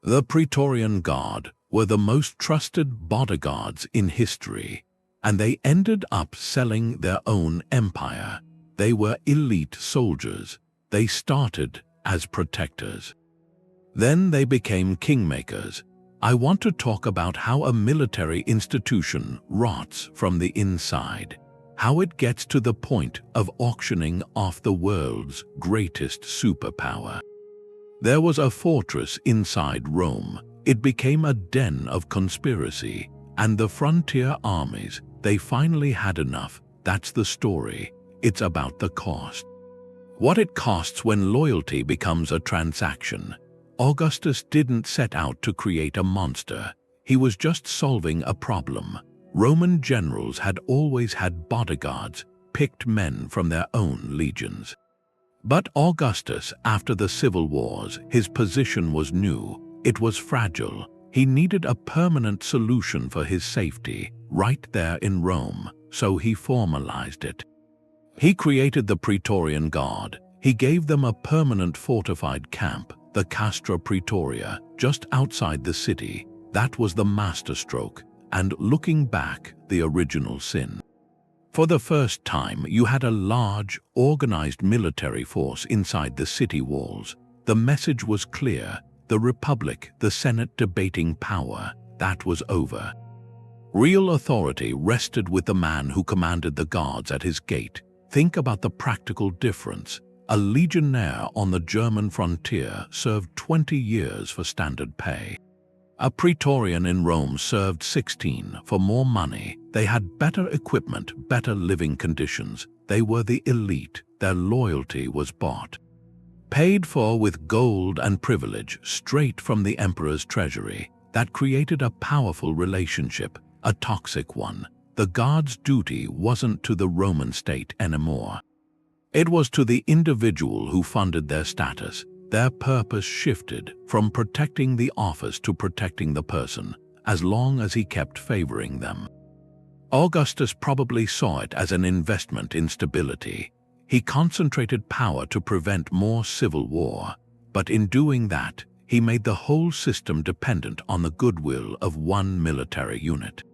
The Praetorian Guard were the most trusted bodyguards in history, and they ended up selling their own empire. They were elite soldiers. They started as protectors. Then they became kingmakers. I want to talk about how a military institution rots from the inside, how it gets to the point of auctioning off the world's greatest superpower. There was a fortress inside Rome. It became a den of conspiracy, and the frontier armies, they finally had enough. That's the story. It's about the cost. What it costs when loyalty becomes a transaction. Augustus didn't set out to create a monster. He was just solving a problem. Roman generals had always had bodyguards, picked men from their own legions. But Augustus, after the civil wars, his position was new. It was fragile. He needed a permanent solution for his safety, right there in Rome, so he formalized it. He created the Praetorian Guard. He gave them a permanent fortified camp, the Castra Praetoria, just outside the city. That was the masterstroke, and looking back, the original sin. For the first time, you had a large, organized military force inside the city walls. The message was clear. The Republic, the Senate debating power, that was over. Real authority rested with the man who commanded the guards at his gate. Think about the practical difference. A legionnaire on the German frontier served 20 years for standard pay. A Praetorian in Rome served 16 for more money. They had better equipment, better living conditions. They were the elite. Their loyalty was bought. Paid for with gold and privilege straight from the emperor's treasury. That created a powerful relationship, a toxic one. The guard's duty wasn't to the Roman state anymore. It was to the individual who funded their status. Their purpose shifted from protecting the office to protecting the person, as long as he kept favoring them. Augustus probably saw it as an investment in stability. He concentrated power to prevent more civil war, but in doing that, he made the whole system dependent on the goodwill of one military unit.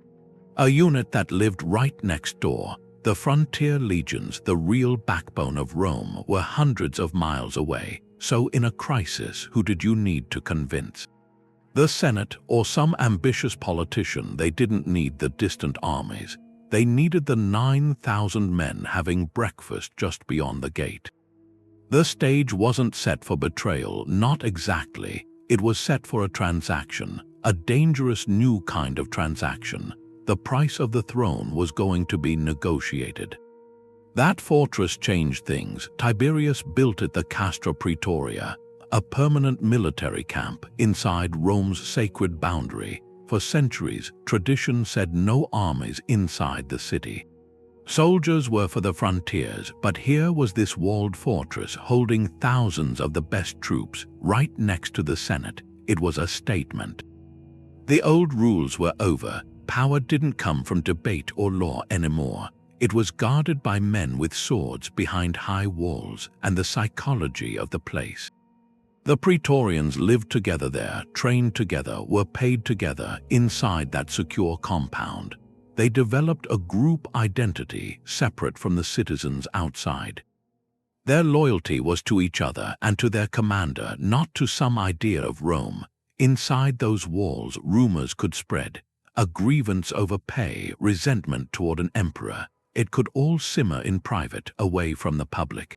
A unit that lived right next door. The frontier legions, the real backbone of Rome, were hundreds of miles away. So in a crisis, who did you need to convince? The Senate or some ambitious politician? They didn't need the distant armies. They needed the 9,000 men having breakfast just beyond the gate. The stage wasn't set for betrayal, not exactly. It was set for a transaction, a dangerous new kind of transaction. The price of the throne was going to be negotiated. That fortress changed things. Tiberius built it, the Castra Praetoria, a permanent military camp inside Rome's sacred boundary. For centuries, tradition said no armies inside the city. Soldiers were for the frontiers, but here was this walled fortress holding thousands of the best troops right next to the Senate. It was a statement. The old rules were over. Power didn't come from debate or law anymore. It was guarded by men with swords behind high walls and the psychology of the place. The Praetorians lived together there, trained together, were paid together inside that secure compound. They developed a group identity separate from the citizens outside. Their loyalty was to each other and to their commander, not to some idea of Rome. Inside those walls, rumors could spread. A grievance over pay, resentment toward an emperor. It could all simmer in private, away from the public.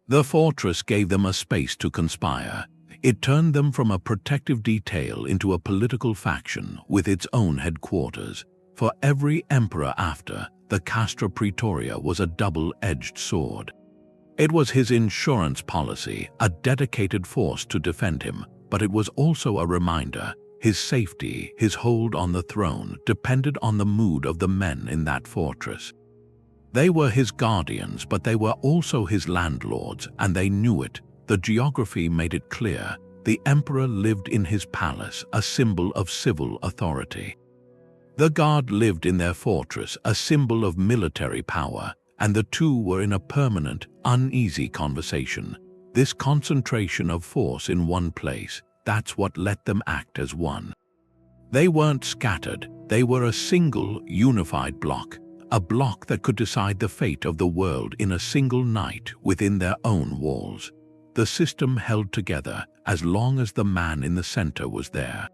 The fortress gave them a space to conspire. It turned them from a protective detail into a political faction with its own headquarters. For every emperor after, the Castra Praetoria was a double-edged sword. It was his insurance policy, a dedicated force to defend him, but it was also a reminder. His safety, his hold on the throne, depended on the mood of the men in that fortress. They were his guardians, but they were also his landlords, and they knew it. The geography made it clear. The emperor lived in his palace, a symbol of civil authority. The guard lived in their fortress, a symbol of military power, and the two were in a permanent, uneasy conversation. This concentration of force in one place, That's what let them act as one. They weren't scattered, they were a single, unified block, a block that could decide the fate of the world in a single night within their own walls. The system held together as long as the man in the center was there.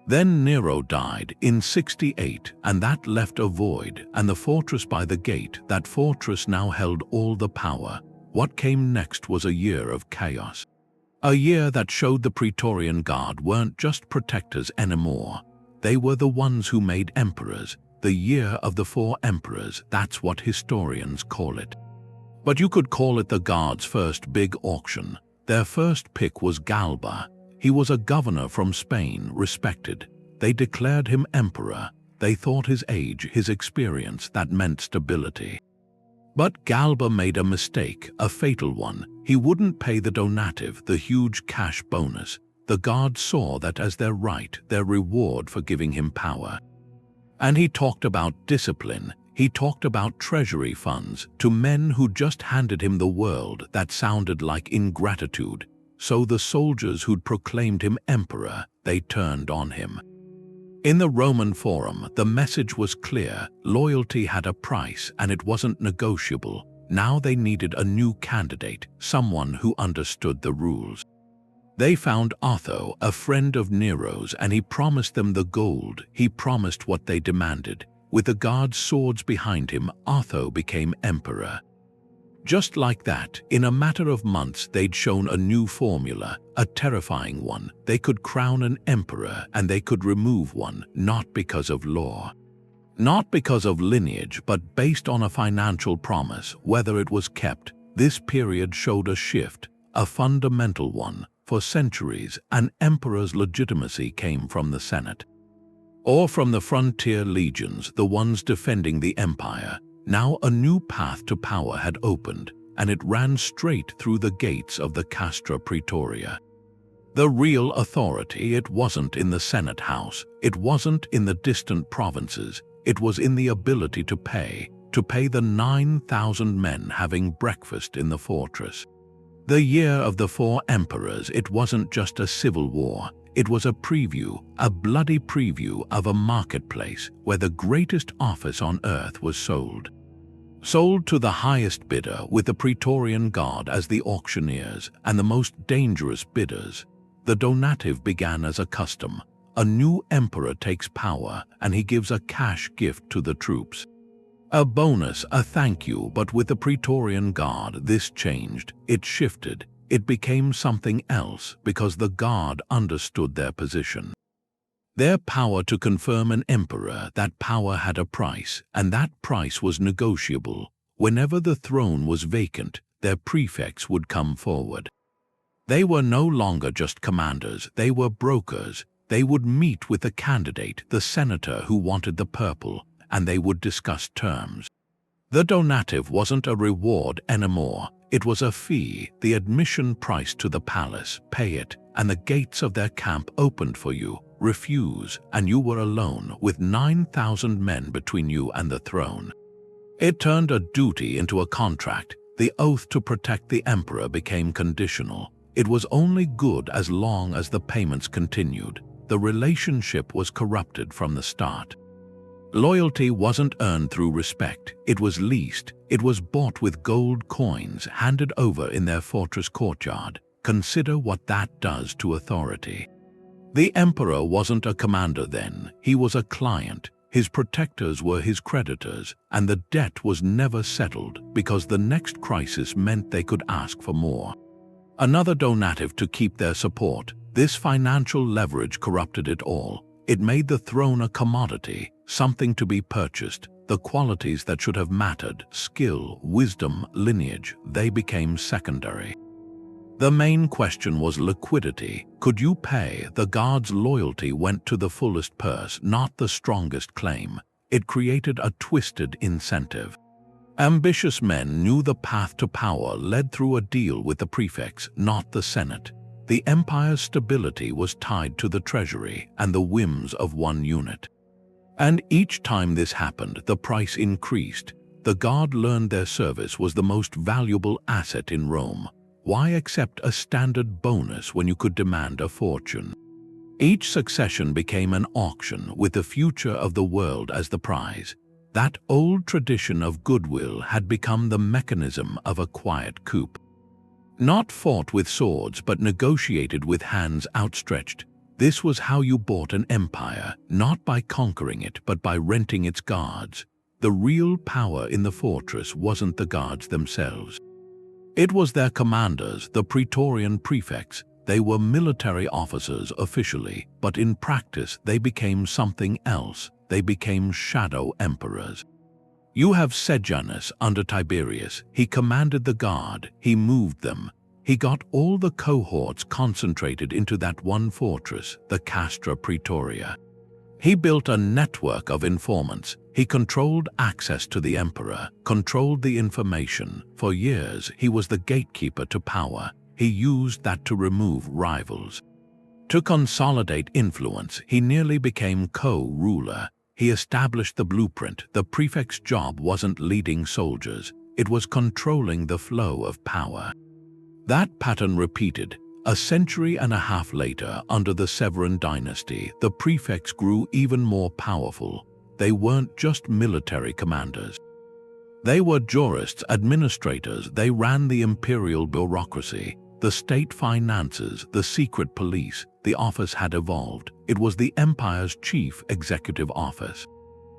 Then Nero died in 68, and that left a void, and the fortress by the gate, that fortress now held all the power. What came next was a year of chaos. A year that showed the Praetorian Guard weren't just protectors anymore. They were the ones who made emperors. The year of the 4 emperors, that's what historians call it. But you could call it the Guards' first big auction. Their first pick was Galba. He was a governor from Spain, respected. They declared him emperor. They thought his age, his experience, that meant stability. But Galba made a mistake, a fatal one. He wouldn't pay the donative, the huge cash bonus. The Guards saw that as their right, their reward for giving him power. And he talked about discipline. He talked about treasury funds to men who just handed him the world. That sounded like ingratitude. So the soldiers who'd proclaimed him emperor, they turned on him. In the Roman Forum, the message was clear. Loyalty had a price, and it wasn't negotiable. Now they needed a new candidate, someone who understood the rules. They found Otho, a friend of Nero's, and he promised them the gold. He promised what they demanded. With the Guards' swords behind him, Otho became emperor. Just like that, in a matter of months, they'd shown a new formula, a terrifying one. They could crown an emperor, and they could remove one, not because of law. Not because of lineage, but based on a financial promise, whether it was kept. This period showed a shift, a fundamental one. For centuries, an emperor's legitimacy came from the Senate. Or from the frontier legions, the ones defending the empire. Now a new path to power had opened, and it ran straight through the gates of the Castra Praetoria. The real authority, it wasn't in the Senate House, it wasn't in the distant provinces, it was in the ability to pay the 9,000 men having breakfast in the fortress. The year of the 4 emperors, it wasn't just a civil war, it was a preview, a bloody preview of a marketplace where the greatest office on earth was sold. Sold to the highest bidder, with the Praetorian Guard as the auctioneers and the most dangerous bidders. The donative began as a custom. A new emperor takes power and he gives a cash gift to the troops. A bonus, a thank you, but with the Praetorian Guard this changed. It shifted. It became something else because the Guard understood their position. Their power to confirm an emperor, that power had a price, and that price was negotiable. Whenever the throne was vacant, their prefects would come forward. They were no longer just commanders, they were brokers. They would meet with the candidate, the senator who wanted the purple, and they would discuss terms. The donative wasn't a reward anymore. It was a fee, the admission price to the palace. Pay it, and the gates of their camp opened for you. Refuse, and you were alone with 9,000 men between you and the throne. It turned a duty into a contract. The oath to protect the emperor became conditional. It was only good as long as the payments continued. The relationship was corrupted from the start. Loyalty wasn't earned through respect. It was leased. It was bought with gold coins handed over in their fortress courtyard. Consider what that does to authority. The emperor wasn't a commander then. He was a client. His protectors were his creditors, and the debt was never settled because the next crisis meant they could ask for more. Another donative to keep their support. This financial leverage corrupted it all. It made the throne a commodity, something to be purchased. The qualities that should have mattered, skill, wisdom, lineage, they became secondary. The main question was liquidity. Could you pay? The Guard's loyalty went to the fullest purse, not the strongest claim. It created a twisted incentive. Ambitious men knew the path to power led through a deal with the prefects, not the Senate. The empire's stability was tied to the treasury and the whims of one unit. And each time this happened, the price increased. The Guard learned their service was the most valuable asset in Rome. Why accept a standard bonus when you could demand a fortune? Each succession became an auction with the future of the world as the prize. That old tradition of goodwill had become the mechanism of a quiet coup. Not fought with swords but negotiated with hands outstretched. This was how you bought an empire, not by conquering it but by renting its guards. The real power in the fortress wasn't the guards themselves. It was their commanders, the Praetorian Prefects. They were military officers officially, but in practice they became something else. They became shadow emperors. You have Sejanus under Tiberius. He commanded the guard. He moved them. He got all the cohorts concentrated into that one fortress, the Castra Praetoria. He built a network of informants. He controlled access to the emperor, controlled the information. For years, he was the gatekeeper to power. He used that to remove rivals. To consolidate influence, he nearly became co-ruler. He established the blueprint. The prefect's job wasn't leading soldiers. It was controlling the flow of power. That pattern repeated. A century and a half later, under the Severan dynasty, the prefects grew even more powerful. They weren't just military commanders. They were jurists, administrators. They ran the imperial bureaucracy, the state finances, the secret police. The office had evolved. It was the empire's chief executive office,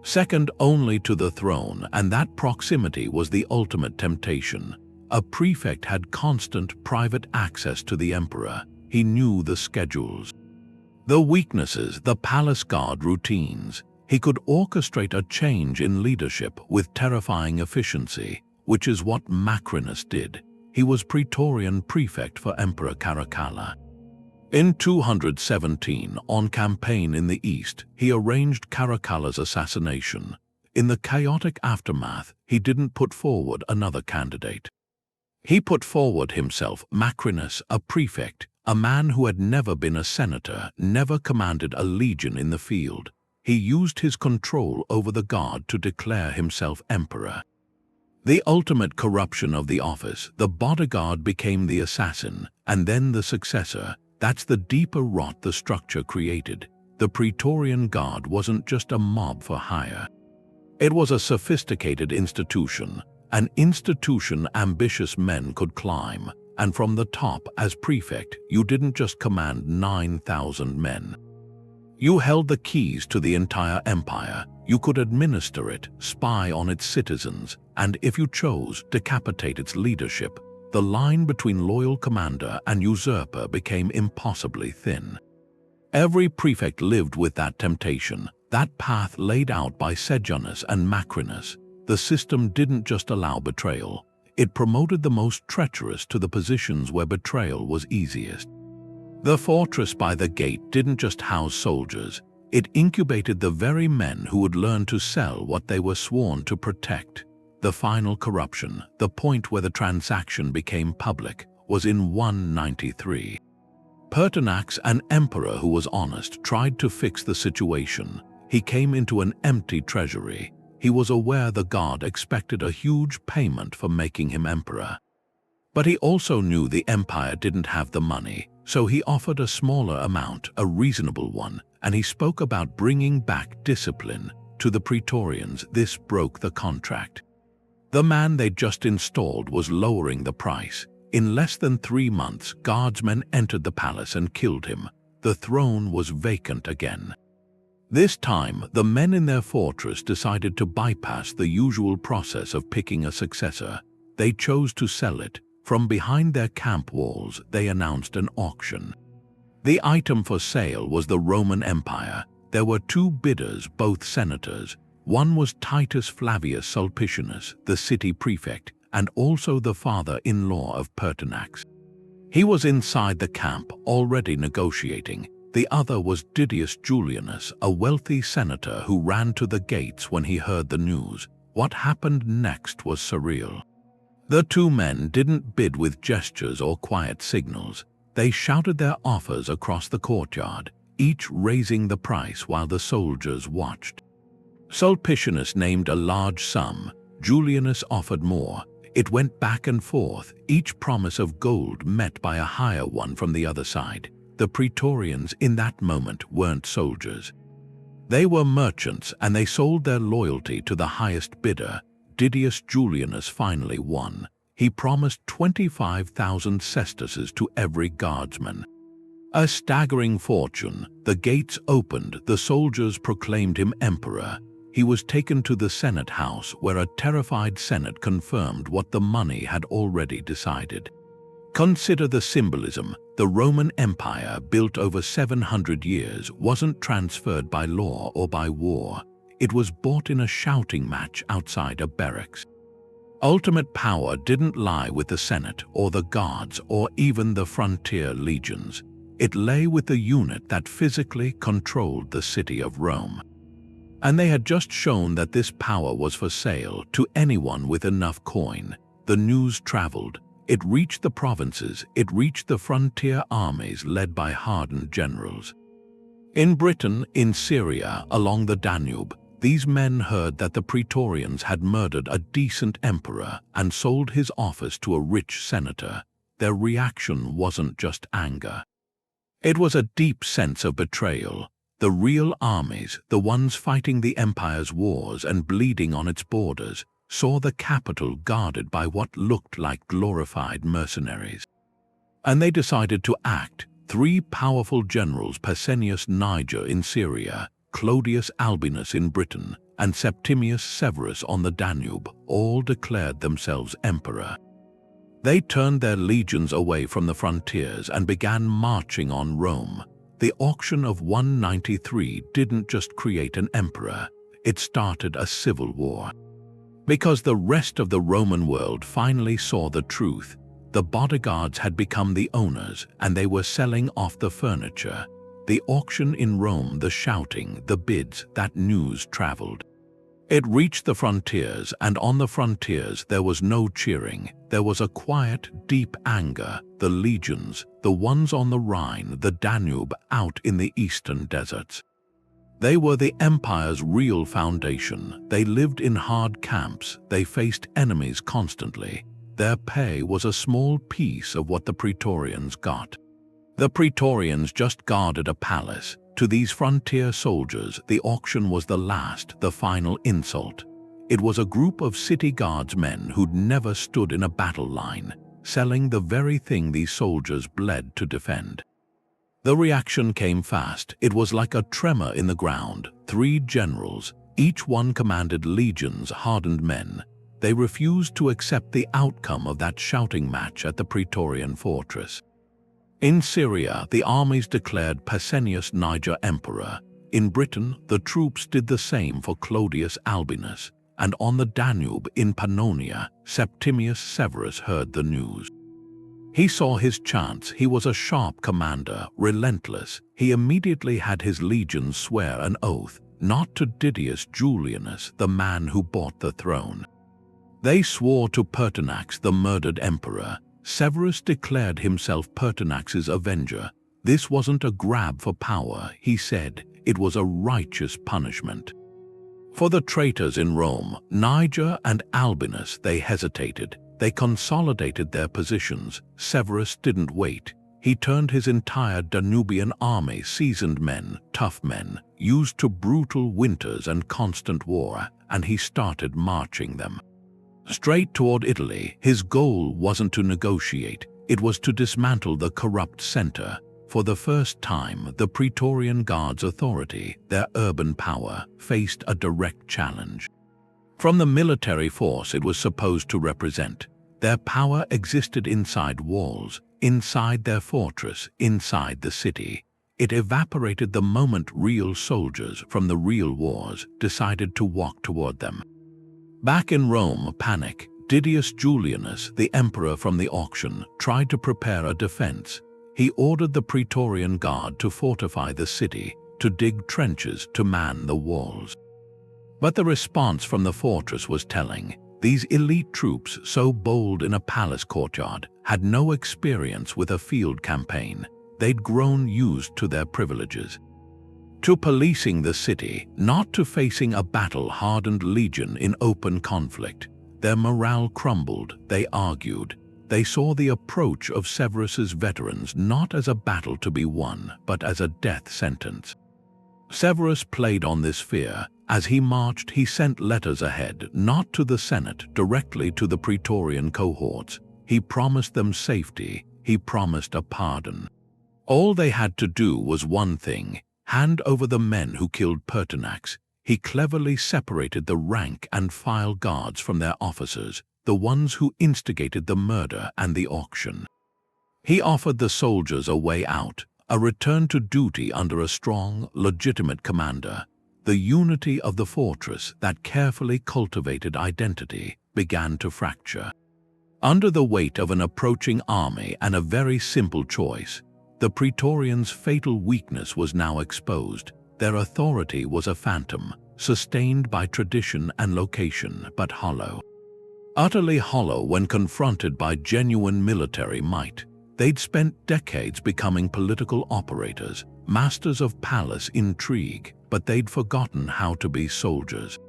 second only to the throne, and that proximity was the ultimate temptation. A prefect had constant private access to the emperor. He knew the schedules, the weaknesses, the palace guard routines. He could orchestrate a change in leadership with terrifying efficiency, which is what Macrinus did. He was Praetorian prefect for Emperor Caracalla. In 217, on campaign in the east, he arranged Caracalla's assassination. In the chaotic aftermath, he didn't put forward another candidate. He put forward himself, Macrinus, a prefect, a man who had never been a senator, never commanded a legion in the field. He used his control over the guard to declare himself emperor. The ultimate corruption of the office, the bodyguard became the assassin, and then the successor. That's the deeper rot the structure created. The Praetorian Guard wasn't just a mob for hire. It was a sophisticated institution, an institution ambitious men could climb, and from the top, as prefect, you didn't just command 9,000 men. You held the keys to the entire empire. You could administer it, spy on its citizens, and if you chose, decapitate its leadership. The line between loyal commander and usurper became impossibly thin. Every prefect lived with that temptation, that path laid out by Sejanus and Macrinus. The system didn't just allow betrayal. It promoted the most treacherous to the positions where betrayal was easiest. The fortress by the gate didn't just house soldiers. It incubated the very men who would learn to sell what they were sworn to protect. The final corruption, the point where the transaction became public, was in 193. Pertinax, an emperor who was honest, tried to fix the situation. He came into an empty treasury. He was aware the guard expected a huge payment for making him emperor. But he also knew the empire didn't have the money, so he offered a smaller amount, a reasonable one, and he spoke about bringing back discipline. To the Praetorians, this broke the contract. The man they just installed was lowering the price. In less than 3 months, guardsmen entered the palace and killed him. The throne was vacant again. This time, the men in their fortress decided to bypass the usual process of picking a successor. They chose to sell it. From behind their camp walls, they announced an auction. The item for sale was the Roman Empire. There were 2 bidders, both senators. One was Titus Flavius Sulpicius, the city prefect, and also the father-in-law of Pertinax. He was inside the camp, already negotiating. The other was Didius Julianus, a wealthy senator who ran to the gates when he heard the news. What happened next was surreal. The 2 men didn't bid with gestures or quiet signals. They shouted their offers across the courtyard, each raising the price while the soldiers watched. Sulpicius named a large sum. Julianus offered more. It went back and forth, each promise of gold met by a higher one from the other side. The Praetorians in that moment weren't soldiers. They were merchants, and they sold their loyalty to the highest bidder. Didius Julianus finally won. He promised 25,000 sesterces to every guardsman. A staggering fortune. The gates opened, the soldiers proclaimed him emperor. He was taken to the Senate House, where a terrified Senate confirmed what the money had already decided. Consider the symbolism. The Roman Empire, built over 700 years, wasn't transferred by law or by war. It was bought in a shouting match outside a barracks. Ultimate power didn't lie with the Senate or the guards or even the frontier legions. It lay with the unit that physically controlled the city of Rome. And they had just shown that this power was for sale to anyone with enough coin. The news traveled. It reached the provinces. It reached the frontier armies led by hardened generals. In Britain, in Syria, along the Danube, these men heard that the Praetorians had murdered a decent emperor and sold his office to a rich senator. Their reaction wasn't just anger. It was a deep sense of betrayal. The real armies, the ones fighting the empire's wars and bleeding on its borders, saw the capital guarded by what looked like glorified mercenaries. And they decided to act. 3 powerful generals, Pescennius Niger in Syria, Clodius Albinus in Britain, and Septimius Severus on the Danube, all declared themselves emperor. They turned their legions away from the frontiers and began marching on Rome. The auction of 193 didn't just create an emperor, it started a civil war. Because the rest of the Roman world finally saw the truth. The bodyguards had become the owners, and they were selling off the furniture. The auction in Rome, the shouting, the bids, that news traveled. It reached the frontiers, and on the frontiers there was no cheering. There was a quiet, deep anger. The legions, the ones on the Rhine, the Danube, out in the eastern deserts. They were the empire's real foundation. They lived in hard camps. They faced enemies constantly. Their pay was a small piece of what the Praetorians got. The Praetorians just guarded a palace. To these frontier soldiers, the auction was the last, the final insult. It was a group of city guardsmen who'd never stood in a battle line, selling the very thing these soldiers bled to defend. The reaction came fast. It was like a tremor in the ground. 3 generals, each one commanded legions, hardened men. They refused to accept the outcome of that shouting match at the Praetorian fortress. In Syria, the armies declared Pescennius Niger emperor. In Britain, the troops did the same for Clodius Albinus. And on the Danube, in Pannonia, Septimius Severus heard the news. He saw his chance. He was a sharp commander, relentless. He immediately had his legions swear an oath, not to Didius Julianus, the man who bought the throne. They swore to Pertinax, the murdered emperor. Severus declared himself Pertinax's avenger. This wasn't a grab for power, he said. It was a righteous punishment. For the traitors in Rome, Niger and Albinus, they hesitated. They consolidated their positions. Severus didn't wait. He turned his entire Danubian army, seasoned men, tough men, used to brutal winters and constant war, and he started marching them straight toward Italy. His goal wasn't to negotiate, it was to dismantle the corrupt center. For the first time, the Praetorian Guards' authority, their urban power, faced a direct challenge. From the military force it was supposed to represent, their power existed inside walls, inside their fortress, inside the city. It evaporated the moment real soldiers from the real wars decided to walk toward them. Back in Rome, panic. Didius Julianus, the emperor from the auction, tried to prepare a defense. He ordered the Praetorian Guard to fortify the city, to dig trenches, to man the walls. But the response from the fortress was telling. These elite troops, so bold in a palace courtyard, had no experience with a field campaign. They'd grown used to their privileges. To policing the city, not to facing a battle-hardened legion in open conflict. Their morale crumbled, they argued. They saw the approach of Severus's veterans not as a battle to be won, but as a death sentence. Severus played on this fear. As he marched, he sent letters ahead, not to the Senate, directly to the Praetorian cohorts. He promised them safety. He promised a pardon. All they had to do was one thing: hand over the men who killed Pertinax. He cleverly separated the rank and file guards from their officers, the ones who instigated the murder and the auction. He offered the soldiers a way out, a return to duty under a strong, legitimate commander. The unity of the fortress, that carefully cultivated identity, began to fracture. Under the weight of an approaching army and a very simple choice, the Praetorians' fatal weakness was now exposed. Their authority was a phantom, sustained by tradition and location, but hollow. Utterly hollow when confronted by genuine military might. They'd spent decades becoming political operators, masters of palace intrigue, but they'd forgotten how to be soldiers.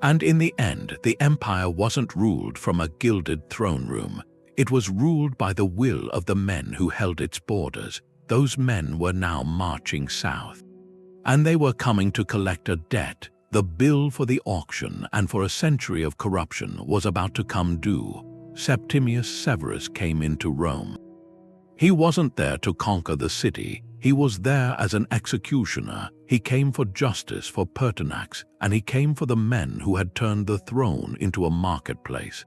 And in the end, the empire wasn't ruled from a gilded throne room. It was ruled by the will of the men who held its borders. Those men were now marching south. And they were coming to collect a debt. The bill for the auction and for a century of corruption was about to come due. Septimius Severus came into Rome. He wasn't there to conquer the city. He was there as an executioner. He came for justice for Pertinax, and he came for the men who had turned the throne into a marketplace.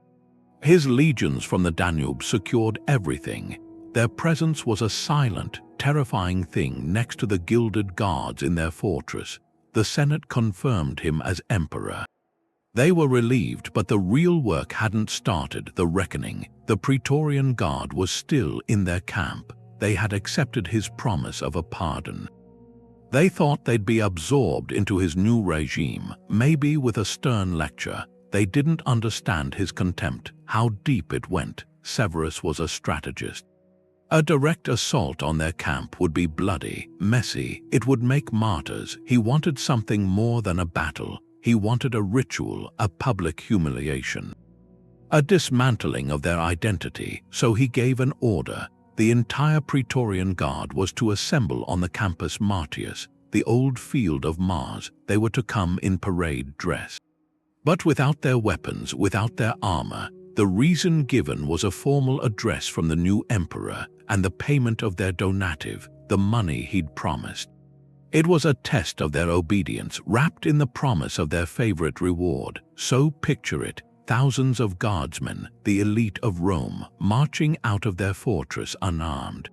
His legions from the Danube secured everything. Their presence was a silent, terrifying thing next to the gilded guards in their fortress. The Senate confirmed him as emperor. They were relieved, but the real work hadn't started, the reckoning. The Praetorian Guard was still in their camp. They had accepted his promise of a pardon. They thought they'd be absorbed into his new regime, maybe with a stern lecture. They didn't understand his contempt, how deep it went. Severus was a strategist. A direct assault on their camp would be bloody, messy. It would make martyrs. He wanted something more than a battle. He wanted a ritual, a public humiliation, a dismantling of their identity. So he gave an order. The entire Praetorian Guard was to assemble on the Campus Martius, the old field of Mars. They were to come in parade dress. But without their weapons, without their armor. The reason given was a formal address from the new emperor and the payment of their donative, the money he'd promised. It was a test of their obedience, wrapped in the promise of their favorite reward. So picture it, thousands of guardsmen, the elite of Rome, marching out of their fortress unarmed.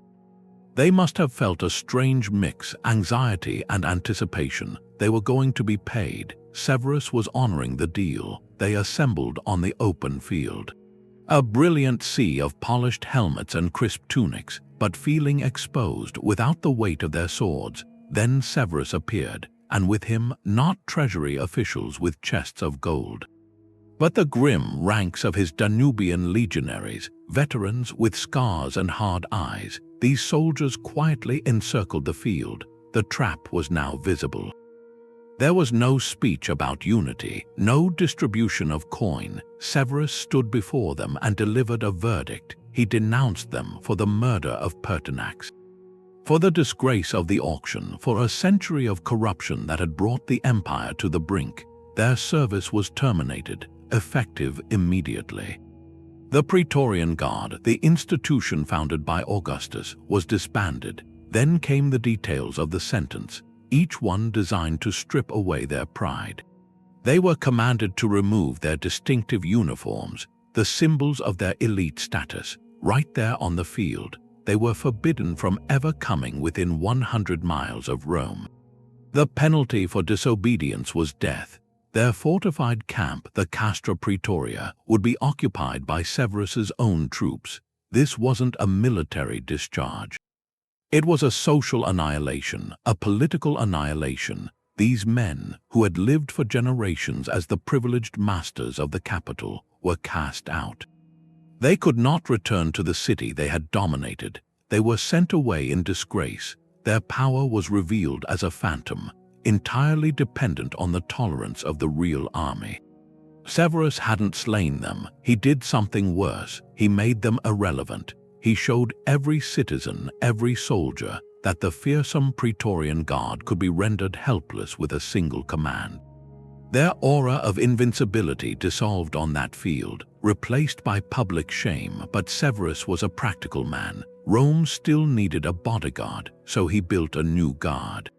They must have felt a strange mix, anxiety and anticipation. They were going to be paid. Severus was honoring the deal. They assembled on the open field. A brilliant sea of polished helmets and crisp tunics, but feeling exposed without the weight of their swords. Then Severus appeared, and with him not treasury officials with chests of gold, but the grim ranks of his Danubian legionaries, veterans with scars and hard eyes. These soldiers quietly encircled the field. The trap was now visible. There was no speech about unity, no distribution of coin. Severus stood before them and delivered a verdict. He denounced them for the murder of Pertinax, for the disgrace of the auction, for a century of corruption that had brought the empire to the brink. Their service was terminated, effective immediately. The Praetorian Guard, the institution founded by Augustus, was disbanded. Then came the details of the sentence, each one designed to strip away their pride. They were commanded to remove their distinctive uniforms, the symbols of their elite status, right there on the field. They were forbidden from ever coming within 100 miles of Rome. The penalty for disobedience was death. Their fortified camp, the Castra Praetoria, would be occupied by Severus's own troops. This wasn't a military discharge. It was a social annihilation, a political annihilation. These men, who had lived for generations as the privileged masters of the capital, were cast out. They could not return to the city they had dominated. They were sent away in disgrace. Their power was revealed as a phantom, entirely dependent on the tolerance of the real army. Severus hadn't slain them. He did something worse. He made them irrelevant. He showed every citizen, every soldier, that the fearsome Praetorian Guard could be rendered helpless with a single command. Their aura of invincibility dissolved on that field, replaced by public shame, but Severus was a practical man. Rome still needed a bodyguard, so he built a new guard.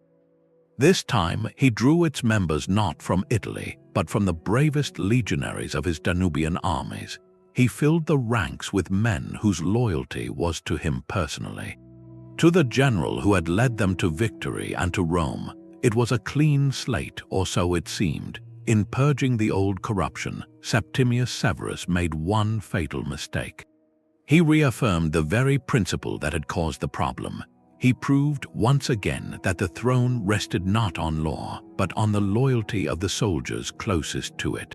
This time, he drew its members not from Italy, but from the bravest legionaries of his Danubian armies. He filled the ranks with men whose loyalty was to him personally. To the general who had led them to victory and to Rome, it was a clean slate, or so it seemed. In purging the old corruption, Septimius Severus made one fatal mistake. He reaffirmed the very principle that had caused the problem. He proved once again that the throne rested not on law, but on the loyalty of the soldiers closest to it.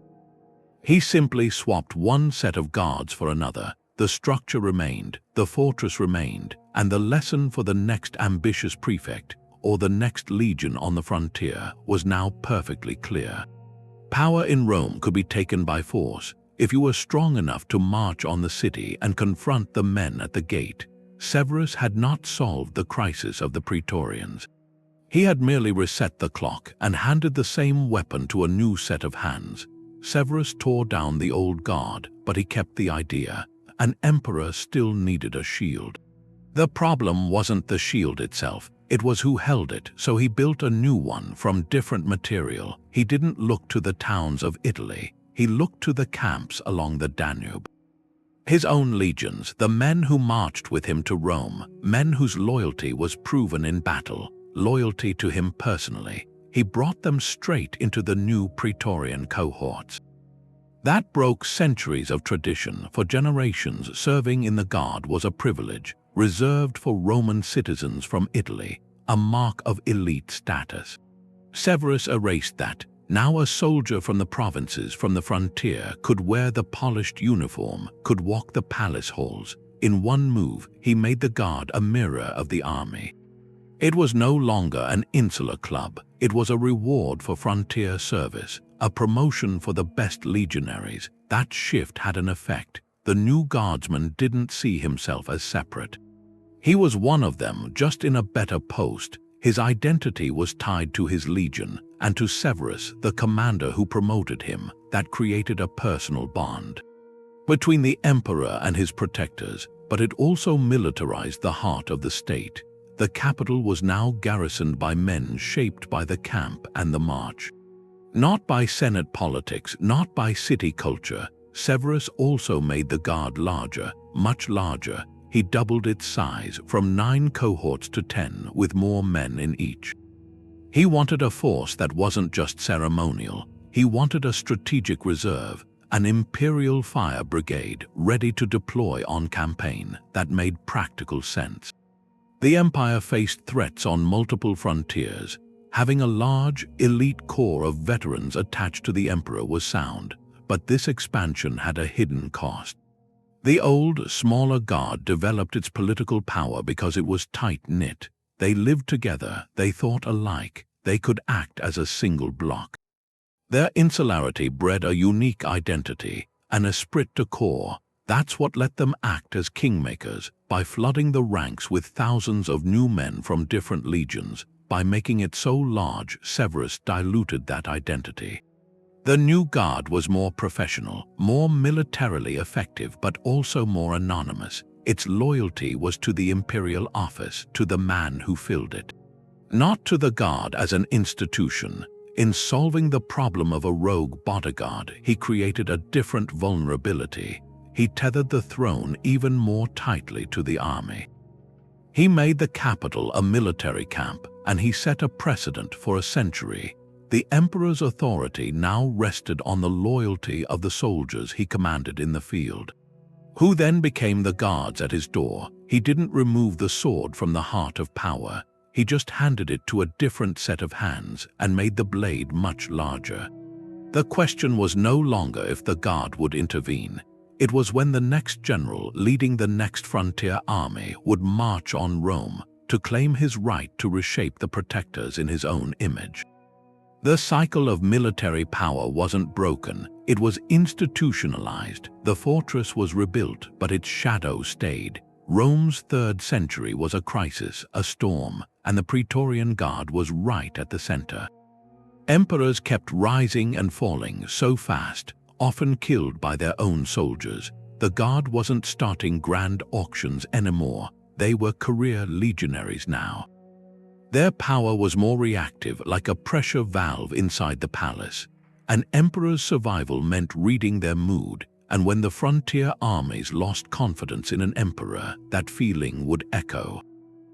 He simply swapped one set of guards for another. The structure remained, the fortress remained, and the lesson for the next ambitious prefect, or the next legion on the frontier, was now perfectly clear. Power in Rome could be taken by force if you were strong enough to march on the city and confront the men at the gate. Severus had not solved the crisis of the Praetorians. He had merely reset the clock and handed the same weapon to a new set of hands. Severus tore down the old guard, but he kept the idea. An emperor still needed a shield. The problem wasn't the shield itself, it was who held it, so he built a new one from different material. He didn't look to the towns of Italy, he looked to the camps along the Danube. His own legions, the men who marched with him to Rome, men whose loyalty was proven in battle, loyalty to him personally, he brought them straight into the new Praetorian cohorts. That broke centuries of tradition. For generations, serving in the Guard was a privilege, reserved for Roman citizens from Italy, a mark of elite status. Severus erased that. Now a soldier from the provinces, from the frontier, could wear the polished uniform, could walk the palace halls. In one move, he made the Guard a mirror of the army. It was no longer an insular club. It was a reward for frontier service, a promotion for the best legionaries. That shift had an effect. The new Guardsman didn't see himself as separate. He was one of them, just in a better post. His identity was tied to his legion, and to Severus, the commander who promoted him. That created a personal bond between the emperor and his protectors, but it also militarized the heart of the state. The capital was now garrisoned by men shaped by the camp and the march. Not by Senate politics, not by city culture. Severus also made the Guard larger, much larger. He doubled its size from 9 cohorts to 10, with more men in each. He wanted a force that wasn't just ceremonial. He wanted a strategic reserve, an imperial fire brigade ready to deploy on campaign. That made practical sense. The empire faced threats on multiple frontiers. Having a large, elite core of veterans attached to the emperor was sound, but this expansion had a hidden cost. The old, smaller Guard developed its political power because it was tight-knit. They lived together, they thought alike, they could act as a single bloc. Their insularity bred a unique identity, an esprit de corps. That's what let them act as kingmakers, by flooding the ranks with thousands of new men from different legions. By making it so large, Severus diluted that identity. The new Guard was more professional, more militarily effective, but also more anonymous. Its loyalty was to the imperial office, to the man who filled it. Not to the Guard as an institution. In solving the problem of a rogue bodyguard, he created a different vulnerability. He tethered the throne even more tightly to the army. He made the capital a military camp, and he set a precedent for a century. The emperor's authority now rested on the loyalty of the soldiers he commanded in the field. Who then became the guards at his door? He didn't remove the sword from the heart of power. He just handed it to a different set of hands and made the blade much larger. The question was no longer if the Guard would intervene. It was when the next general leading the next frontier army would march on Rome to claim his right to reshape the protectors in his own image. The cycle of military power wasn't broken, It was institutionalized. The fortress was rebuilt, but its shadow stayed. Rome's 3rd century was a crisis, a storm, and the Praetorian Guard was right at the center. Emperors kept rising and falling so fast, often killed by their own soldiers. The Guard wasn't starting grand auctions anymore. They were career legionaries now. Their power was more reactive, like a pressure valve inside the palace. An emperor's survival meant reading their mood, and when the frontier armies lost confidence in an emperor, that feeling would echo.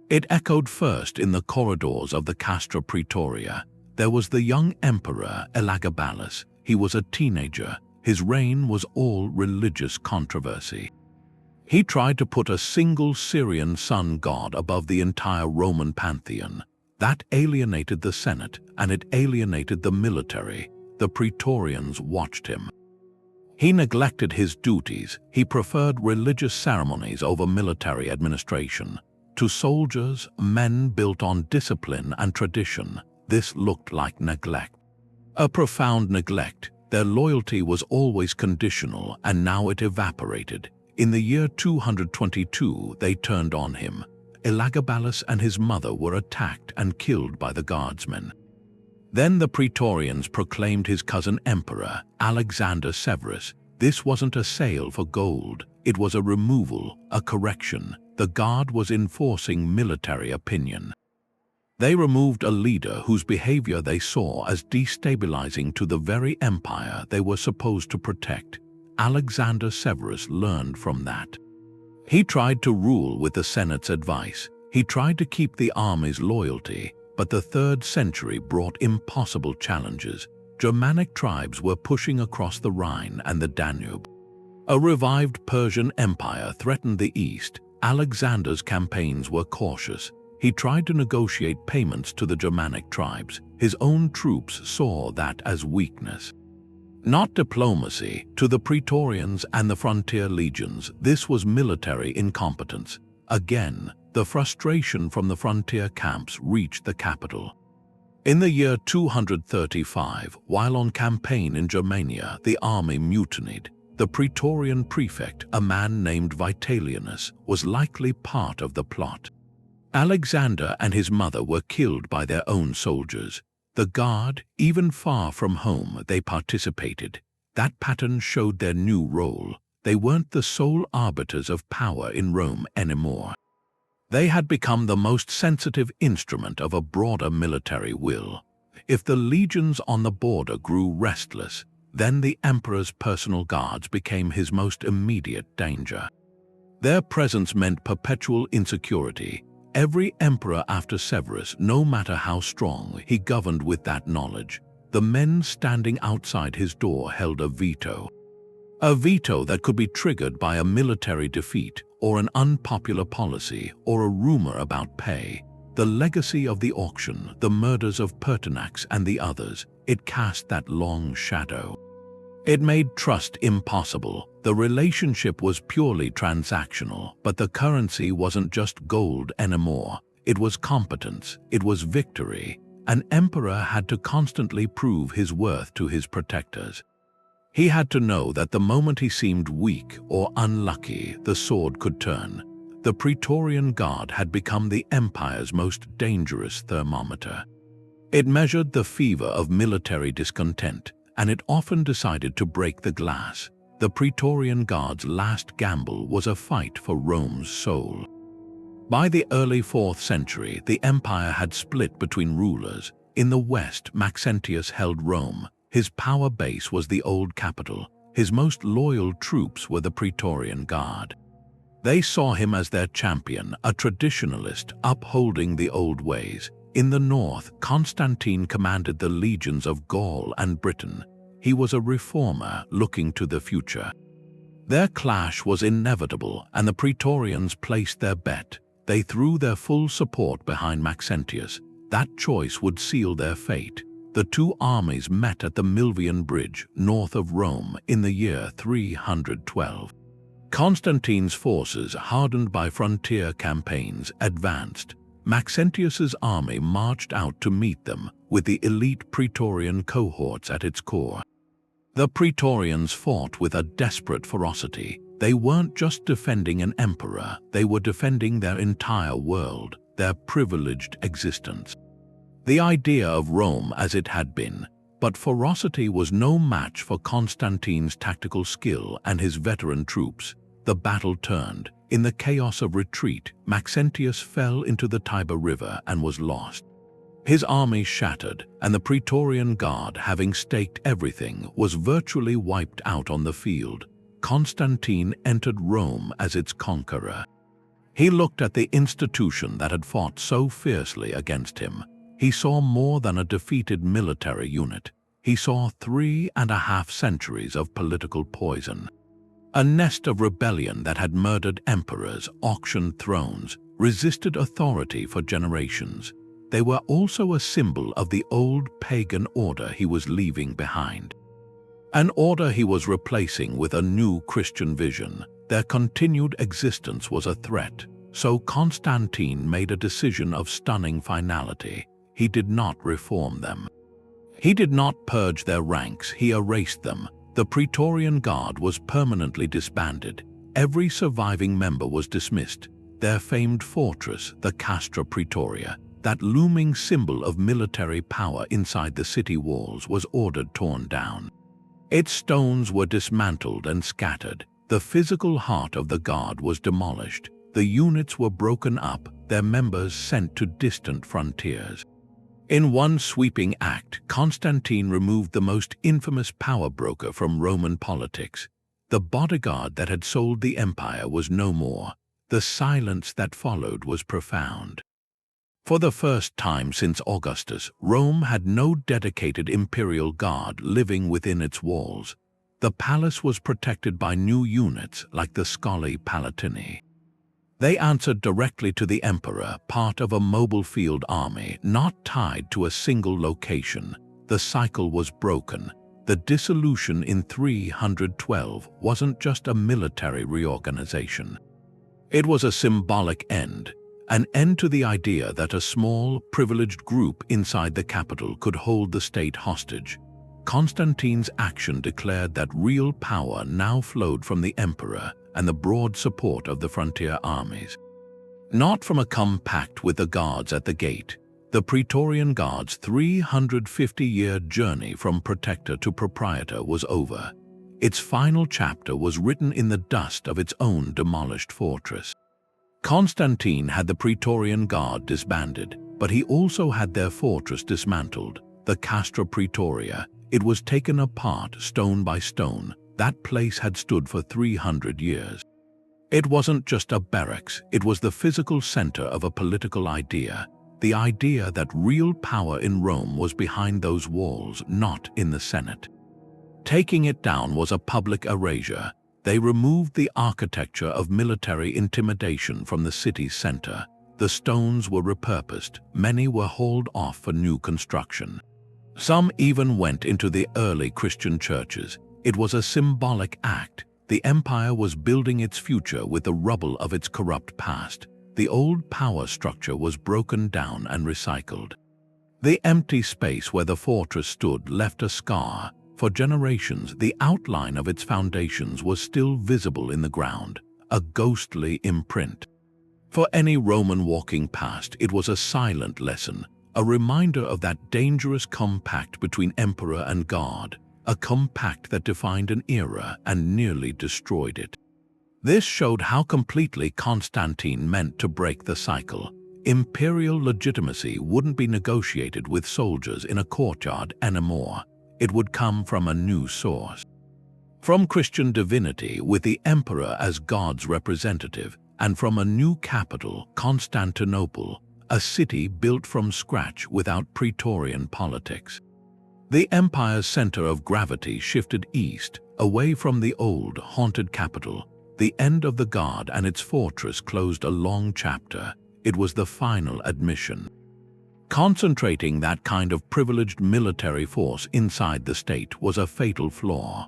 It echoed first in the corridors of the Castra Praetoria. There was the young emperor Elagabalus. He was a teenager. His reign was all religious controversy. He tried to put a single Syrian sun god above the entire Roman pantheon. That alienated the Senate, and it alienated the military. The Praetorians watched him. He neglected his duties. He preferred religious ceremonies over military administration. To soldiers, men built on discipline and tradition, this looked like neglect. A profound neglect. Their loyalty was always conditional, and now it evaporated. In the year 222, they turned on him. Elagabalus and his mother were attacked and killed by the Guardsmen. Then the Praetorians proclaimed his cousin emperor, Alexander Severus. This wasn't a sale for gold. It was a removal, a correction. The Guard was enforcing military opinion. They removed a leader whose behavior they saw as destabilizing to the very empire they were supposed to protect. Alexander Severus learned from that. He tried to rule with the Senate's advice. He tried to keep the army's loyalty, but the 3rd century brought impossible challenges. Germanic tribes were pushing across the Rhine and the Danube. A revived Persian empire threatened the east. Alexander's campaigns were cautious. He tried to negotiate payments to the Germanic tribes. His own troops saw that as weakness. Not diplomacy. To the Praetorians and the frontier legions, this was military incompetence. Again, the frustration from the frontier camps reached the capital. In the year 235, while on campaign in Germania, the army mutinied. The Praetorian prefect, a man named Vitalianus, was likely part of the plot. Alexander and his mother were killed by their own soldiers. The Guard, even far from home, they participated. That pattern showed their new role. They weren't the sole arbiters of power in Rome anymore. They had become the most sensitive instrument of a broader military will. If the legions on the border grew restless, then the emperor's personal guards became his most immediate danger. Their presence meant perpetual insecurity. Every emperor after Severus, no matter how strong, he governed with that knowledge. The men standing outside his door held a veto. A veto that could be triggered by a military defeat, or an unpopular policy, or a rumor about pay. The legacy of the auction, the murders of Pertinax and the others, it cast that long shadow. It made trust impossible. The relationship was purely transactional, but the currency wasn't just gold anymore. It was competence, it was victory. An emperor had to constantly prove his worth to his protectors. He had to know that the moment he seemed weak or unlucky, the sword could turn. The Praetorian Guard had become the empire's most dangerous thermometer. It measured the fever of military discontent, and it often decided to break the glass. The Praetorian Guard's last gamble was a fight for Rome's soul. By the early 4th century, the empire had split between rulers. In the west, Maxentius held Rome. His power base was the old capital. His most loyal troops were the Praetorian Guard. They saw him as their champion, a traditionalist upholding the old ways. In the north, Constantine commanded the legions of Gaul and Britain. He was a reformer looking to the future. Their clash was inevitable, and the Praetorians placed their bet. They threw their full support behind Maxentius. That choice would seal their fate. The two armies met at the Milvian Bridge, north of Rome, in the year 312. Constantine's forces, hardened by frontier campaigns, advanced. Maxentius's army marched out to meet them, with the elite Praetorian cohorts at its core. The Praetorians fought with a desperate ferocity. They weren't just defending an emperor, they were defending their entire world, their privileged existence. The idea of Rome as it had been, but ferocity was no match for Constantine's tactical skill and his veteran troops. The battle turned. In the chaos of retreat, Maxentius fell into the Tiber River and was lost. His army shattered, and the Praetorian Guard, having staked everything, was virtually wiped out on the field. Constantine entered Rome as its conqueror. He looked at the institution that had fought so fiercely against him. He saw more than a defeated military unit. He saw 3.5 centuries of political poison. A nest of rebellion that had murdered emperors, auctioned thrones, resisted authority for generations. They were also a symbol of the old pagan order he was leaving behind. An order he was replacing with a new Christian vision. Their continued existence was a threat, so Constantine made a decision of stunning finality. He did not reform them. He did not purge their ranks, he erased them. The Praetorian Guard was permanently disbanded. Every surviving member was dismissed. Their famed fortress, the Castra Praetoria, that looming symbol of military power inside the city walls, was ordered torn down. Its stones were dismantled and scattered. The physical heart of the Guard was demolished. The units were broken up, their members sent to distant frontiers. In one sweeping act, Constantine removed the most infamous power broker from Roman politics. The bodyguard that had sold the empire was no more. The silence that followed was profound. For the first time since Augustus, Rome had no dedicated imperial guard living within its walls. The palace was protected by new units like the Scoli Palatini. They answered directly to the emperor, part of a mobile field army, not tied to a single location. The cycle was broken. The dissolution in 312 wasn't just a military reorganization. It was a symbolic end. An end to the idea that a small, privileged group inside the capital could hold the state hostage. Constantine's action declared that real power now flowed from the emperor and the broad support of the frontier armies. Not from a compact with the guards at the gate. The Praetorian Guard's 350-year journey from protector to proprietor was over. Its final chapter was written in the dust of its own demolished fortress. Constantine had the Praetorian Guard disbanded, but he also had their fortress dismantled, the Castra Praetoria. It was taken apart stone by stone. That place had stood for 300 years. It wasn't just a barracks, it was the physical center of a political idea. The idea that real power in Rome was behind those walls, not in the Senate. Taking it down was a public erasure. They removed the architecture of military intimidation from the city's center. The stones were repurposed. Many were hauled off for new construction. Some even went into the early Christian churches. It was a symbolic act. The empire was building its future with the rubble of its corrupt past. The old power structure was broken down and recycled. The empty space where the fortress stood left a scar. For generations, the outline of its foundations was still visible in the ground, a ghostly imprint. For any Roman walking past, it was a silent lesson, a reminder of that dangerous compact between emperor and guard, a compact that defined an era and nearly destroyed it. This showed how completely Constantine meant to break the cycle. Imperial legitimacy wouldn't be negotiated with soldiers in a courtyard anymore. It would come from a new source. From Christian divinity with the emperor as God's representative, and from a new capital, Constantinople, a city built from scratch without Praetorian politics. The empire's center of gravity shifted east, away from the old, haunted capital. The end of the Guard and its fortress closed a long chapter. It was the final admission. Concentrating that kind of privileged military force inside the state was a fatal flaw.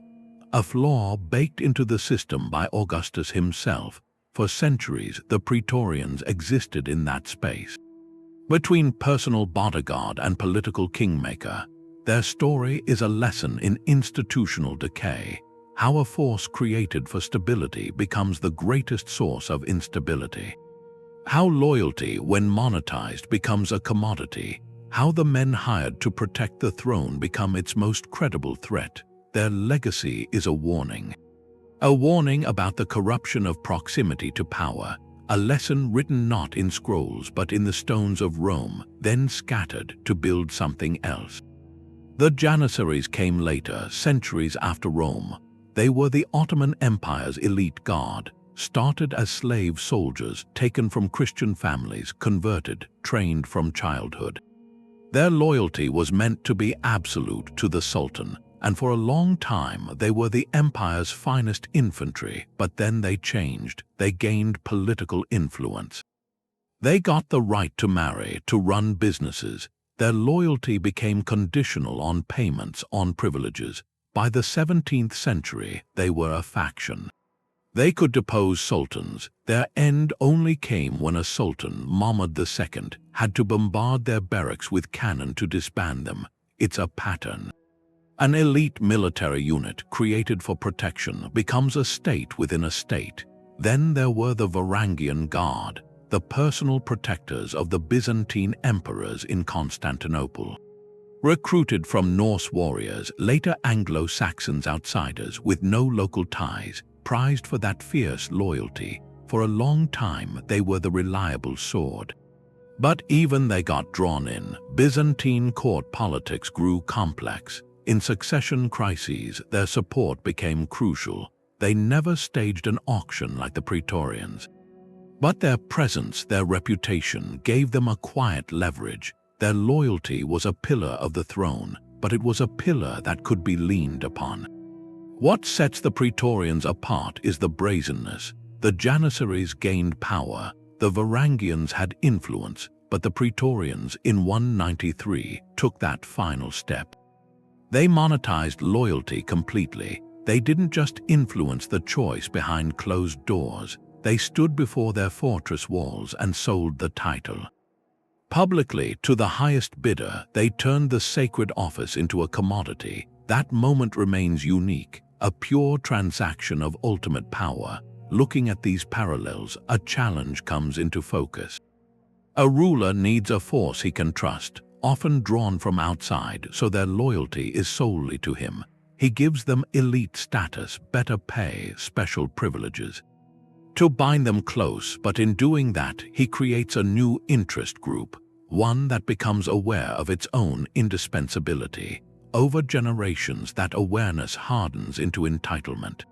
A flaw baked into the system by Augustus himself. For centuries, the Praetorians existed in that space. Between personal bodyguard and political kingmaker, Their story is a lesson in institutional decay, how a force created for stability becomes the greatest source of instability. How loyalty, when monetized, becomes a commodity. How the men hired to protect the throne become its most credible threat. Their legacy is a warning. A warning about the corruption of proximity to power, a lesson written not in scrolls but in the stones of Rome, then scattered to build something else. The Janissaries came later, centuries after Rome. They were the Ottoman Empire's elite guard, started as slave soldiers taken from Christian families, converted, trained from childhood. Their loyalty was meant to be absolute to the Sultan, and for a long time they were the empire's finest infantry, but then they changed. They gained political influence. They got the right to marry, to run businesses. Their loyalty became conditional on payments, on privileges. By the 17th century, they were a faction. They could depose sultans. Their end only came when a sultan, Mahmud II, had to bombard their barracks with cannon to disband them. It's a pattern. An elite military unit created for protection becomes a state within a state. Then there were the Varangian Guard, the personal protectors of the Byzantine emperors in Constantinople. Recruited from Norse warriors, later Anglo-Saxons outsiders with no local ties, prized for that fierce loyalty. For a long time they were the reliable sword. But even they got drawn in. Byzantine court politics grew complex. In succession crises, their support became crucial. They never staged an auction like the Praetorians. But their presence, their reputation, gave them a quiet leverage. Their loyalty was a pillar of the throne, but it was a pillar that could be leaned upon. What sets the Praetorians apart is the brazenness. The Janissaries gained power, the Varangians had influence, but the Praetorians in 193 took that final step. They monetized loyalty completely. They didn't just influence the choice behind closed doors. They stood before their fortress walls and sold the title. Publicly, to the highest bidder, they turned the sacred office into a commodity. That moment remains unique, a pure transaction of ultimate power. Looking at these parallels, a challenge comes into focus. A ruler needs a force he can trust, often drawn from outside, so their loyalty is solely to him. He gives them elite status, better pay, special privileges. To bind them close, but in doing that, he creates a new interest group, one that becomes aware of its own indispensability. Over generations, that awareness hardens into entitlement.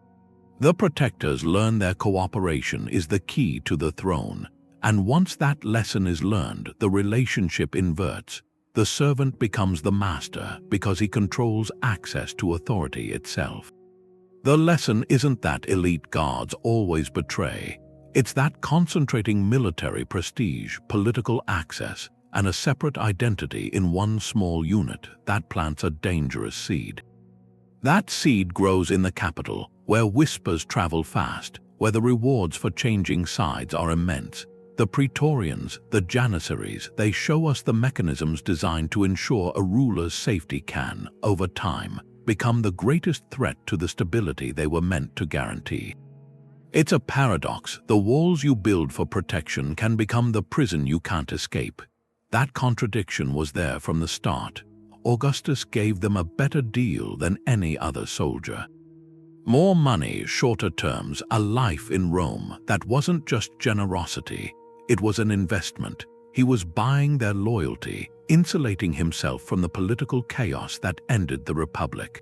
The protectors learn their cooperation is the key to the throne, and once that lesson is learned, the relationship inverts. The servant becomes the master because he controls access to authority itself. The lesson isn't that elite guards always betray. It's that concentrating military prestige, political access, and a separate identity in one small unit that plants a dangerous seed. That seed grows in the capital, where whispers travel fast, where the rewards for changing sides are immense. The Praetorians, the Janissaries, they show us the mechanisms designed to ensure a ruler's safety can, over time, become the greatest threat to the stability they were meant to guarantee. It's a paradox. The walls you build for protection can become the prison you can't escape. That contradiction was there from the start. Augustus gave them a better deal than any other soldier. More money, shorter terms, a life in Rome that wasn't just generosity. It was an investment. He was buying their loyalty, insulating himself from the political chaos that ended the Republic.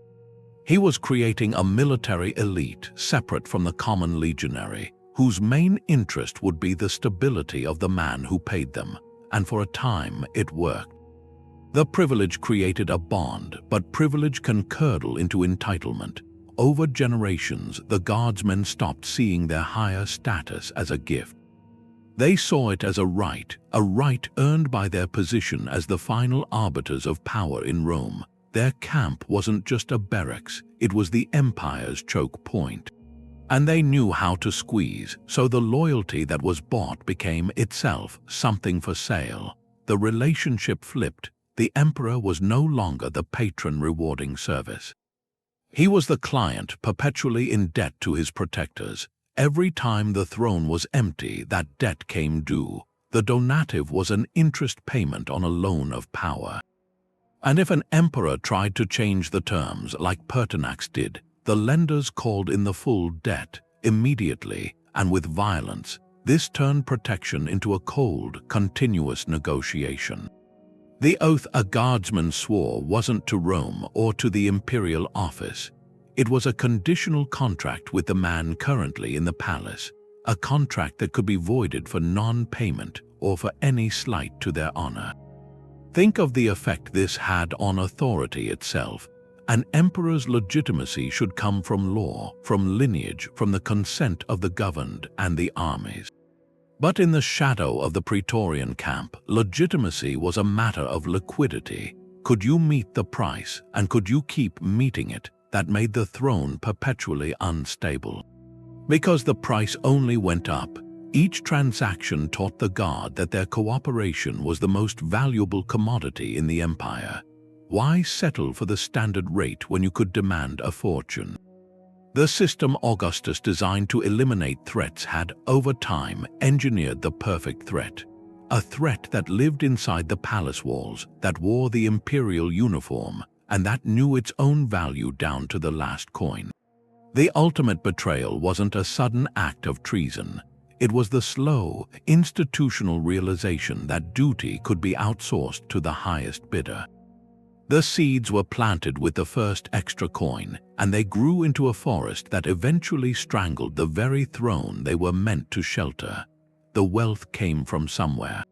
He was creating a military elite separate from the common legionary, whose main interest would be the stability of the man who paid them, and for a time it worked. The privilege created a bond, but privilege can curdle into entitlement. Over generations, the Guardsmen stopped seeing their higher status as a gift. They saw it as a right earned by their position as the final arbiters of power in Rome. Their camp wasn't just a barracks, it was the empire's choke point. And they knew how to squeeze, so the loyalty that was bought became itself something for sale. The relationship flipped. the emperor was no longer the patron rewarding service. He was the client perpetually in debt to his protectors. Every time the throne was empty, that debt came due. The donative was an interest payment on a loan of power. And if an emperor tried to change the terms like Pertinax did, the lenders called in the full debt immediately and with violence. This turned protection into a cold, continuous negotiation. The oath a guardsman swore wasn't to Rome or to the imperial office. It was a conditional contract with the man currently in the palace, a contract that could be voided for non-payment or for any slight to their honor. Think of the effect this had on authority itself. An emperor's legitimacy should come from law, from lineage, from the consent of the governed and the armies. But in the shadow of the Praetorian camp, legitimacy was a matter of liquidity. Could you meet the price, and could you keep meeting it, that made the throne perpetually unstable? Because the price only went up, each transaction taught the guard that their cooperation was the most valuable commodity in the empire. Why settle for the standard rate when you could demand a fortune? The system Augustus designed to eliminate threats had, over time, engineered the perfect threat. A threat that lived inside the palace walls, that wore the imperial uniform, and that knew its own value down to the last coin. The ultimate betrayal wasn't a sudden act of treason. It was the slow, institutional realization that duty could be outsourced to the highest bidder. The seeds were planted with the first extra coin, and they grew into a forest that eventually strangled the very throne they were meant to shelter. The wealth came from somewhere.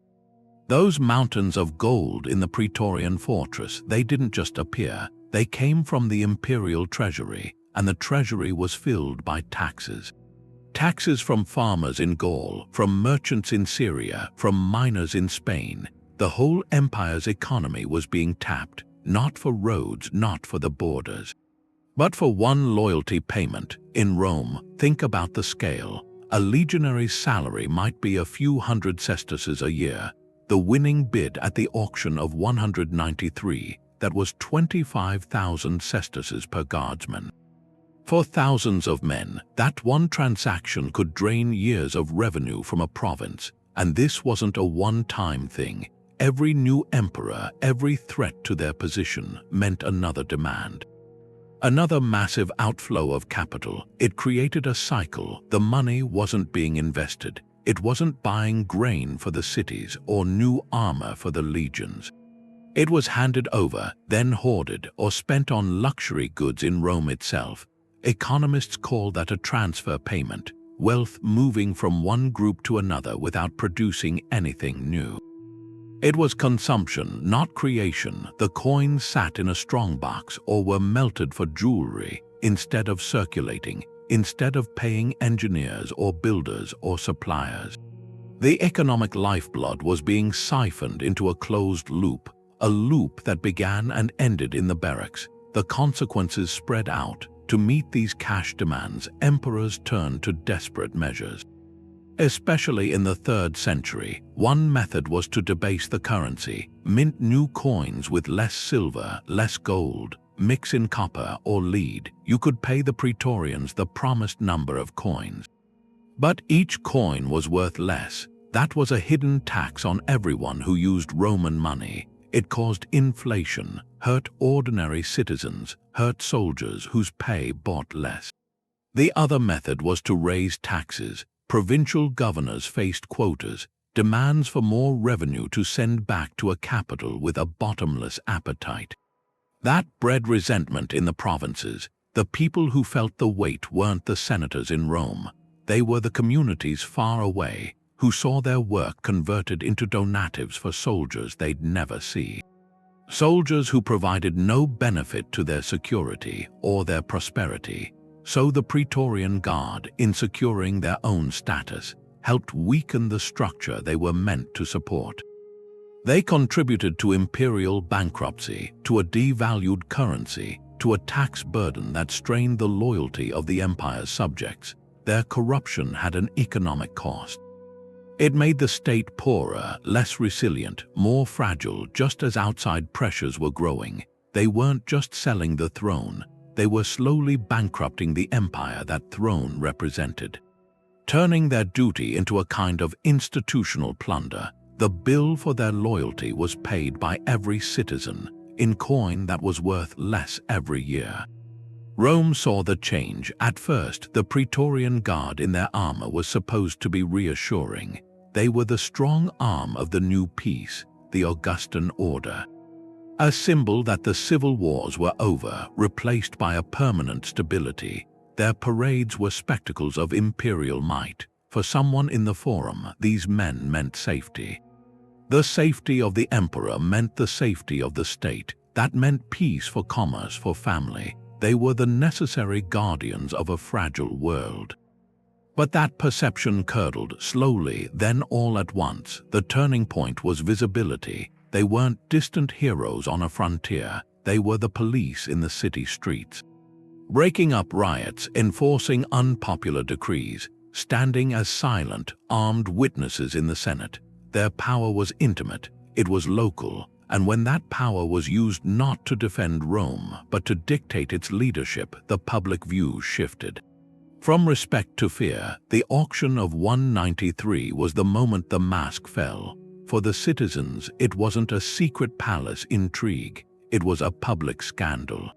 Those mountains of gold in the Praetorian fortress, they didn't just appear. They came from the imperial treasury, and the treasury was filled by taxes. Taxes from farmers in Gaul, from merchants in Syria, from miners in Spain. The whole empire's economy was being tapped. Not for roads, not for the borders, but for one loyalty payment. In Rome, think about the scale. A legionary's salary might be a few hundred sesterces a year. The winning bid at the auction of 193, that was 25,000 sesterces per guardsman. For thousands of men, that one transaction could drain years of revenue from a province, and this wasn't a one-time thing. Every new emperor, every threat to their position meant another demand. Another massive outflow of capital. It created a cycle. The money wasn't being invested. It wasn't buying grain for the cities or new armor for the legions. It was handed over, then hoarded or spent on luxury goods in Rome itself. Economists call that a transfer payment, wealth moving from one group to another without producing anything new. It was consumption, not creation. The coins sat in a strongbox or were melted for jewelry instead of circulating, instead of paying engineers or builders or suppliers. The economic lifeblood was being siphoned into a closed loop, a loop that began and ended in the barracks. The consequences spread out. To meet these cash demands, emperors turned to desperate measures. Especially in the 3rd century, one method was to debase the currency, mint new coins with less silver, less gold, mix in copper or lead. You could pay the Praetorians the promised number of coins. But each coin was worth less. That was a hidden tax on everyone who used Roman money. It caused inflation, hurt ordinary citizens, hurt soldiers whose pay bought less. The other method was to raise taxes. Provincial governors faced quotas, demands for more revenue to send back to a capital with a bottomless appetite. That bred resentment in the provinces. The people who felt the weight weren't the senators in Rome. They were the communities far away, who saw their work converted into donatives for soldiers they'd never see. Soldiers who provided no benefit to their security or their prosperity. So the Praetorian Guard, in securing their own status, helped weaken the structure they were meant to support. They contributed to imperial bankruptcy, to a devalued currency, to a tax burden that strained the loyalty of the empire's subjects. Their corruption had an economic cost. It made the state poorer, less resilient, more fragile. Just as outside pressures were growing, they weren't just selling the throne, they were slowly bankrupting the empire that throne represented. Turning their duty into a kind of institutional plunder, the bill for their loyalty was paid by every citizen, in coin that was worth less every year. Rome saw the change. At first, the Praetorian Guard in their armor was supposed to be reassuring. They were the strong arm of the new peace, the Augustan order. A symbol that the civil wars were over, replaced by a permanent stability. Their parades were spectacles of imperial might. For someone in the Forum, these men meant safety. The safety of the emperor meant the safety of the state. That meant peace for commerce, for family. They were the necessary guardians of a fragile world. But that perception curdled slowly, then all at once. The turning point was visibility. They weren't distant heroes on a frontier. They were the police in the city streets. Breaking up riots, enforcing unpopular decrees, standing as silent, armed witnesses in the Senate. Their power was intimate, it was local, and when that power was used not to defend Rome, but to dictate its leadership, the public view shifted. From respect to fear, the auction of 193 was the moment the mask fell. For the citizens, it wasn't a secret palace intrigue, it was a public scandal.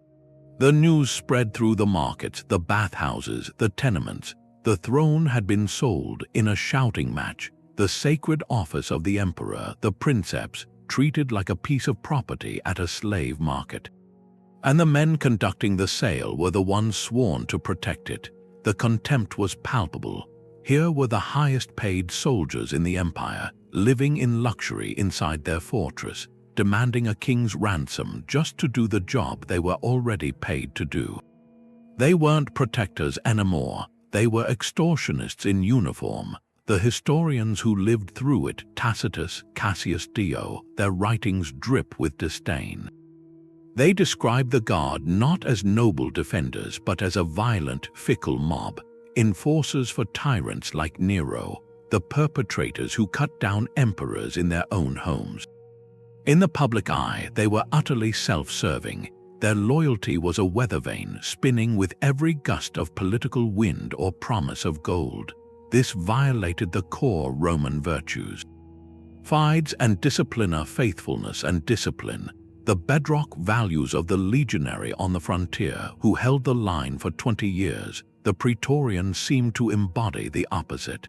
The news spread through the markets, the bathhouses, the tenements. The throne had been sold in a shouting match. The sacred office of the emperor, the princeps, treated like a piece of property at a slave market. And the men conducting the sale were the ones sworn to protect it. The contempt was palpable. Here were the highest-paid soldiers in the empire, living in luxury inside their fortress, demanding a king's ransom just to do the job they were already paid to do. They weren't protectors anymore. They were extortionists in uniform. The historians who lived through it, Tacitus, Cassius Dio, their writings drip with disdain. They describe the Guard not as noble defenders but as a violent, fickle mob, enforcers for tyrants like Nero, the perpetrators who cut down emperors in their own homes. In the public eye, they were utterly self-serving. Their loyalty was a weather vane spinning with every gust of political wind or promise of gold. This violated the core Roman virtues. Fides and disciplina, faithfulness and discipline, the bedrock values of the legionary on the frontier who held the line for 20 years, the Praetorian seemed to embody the opposite.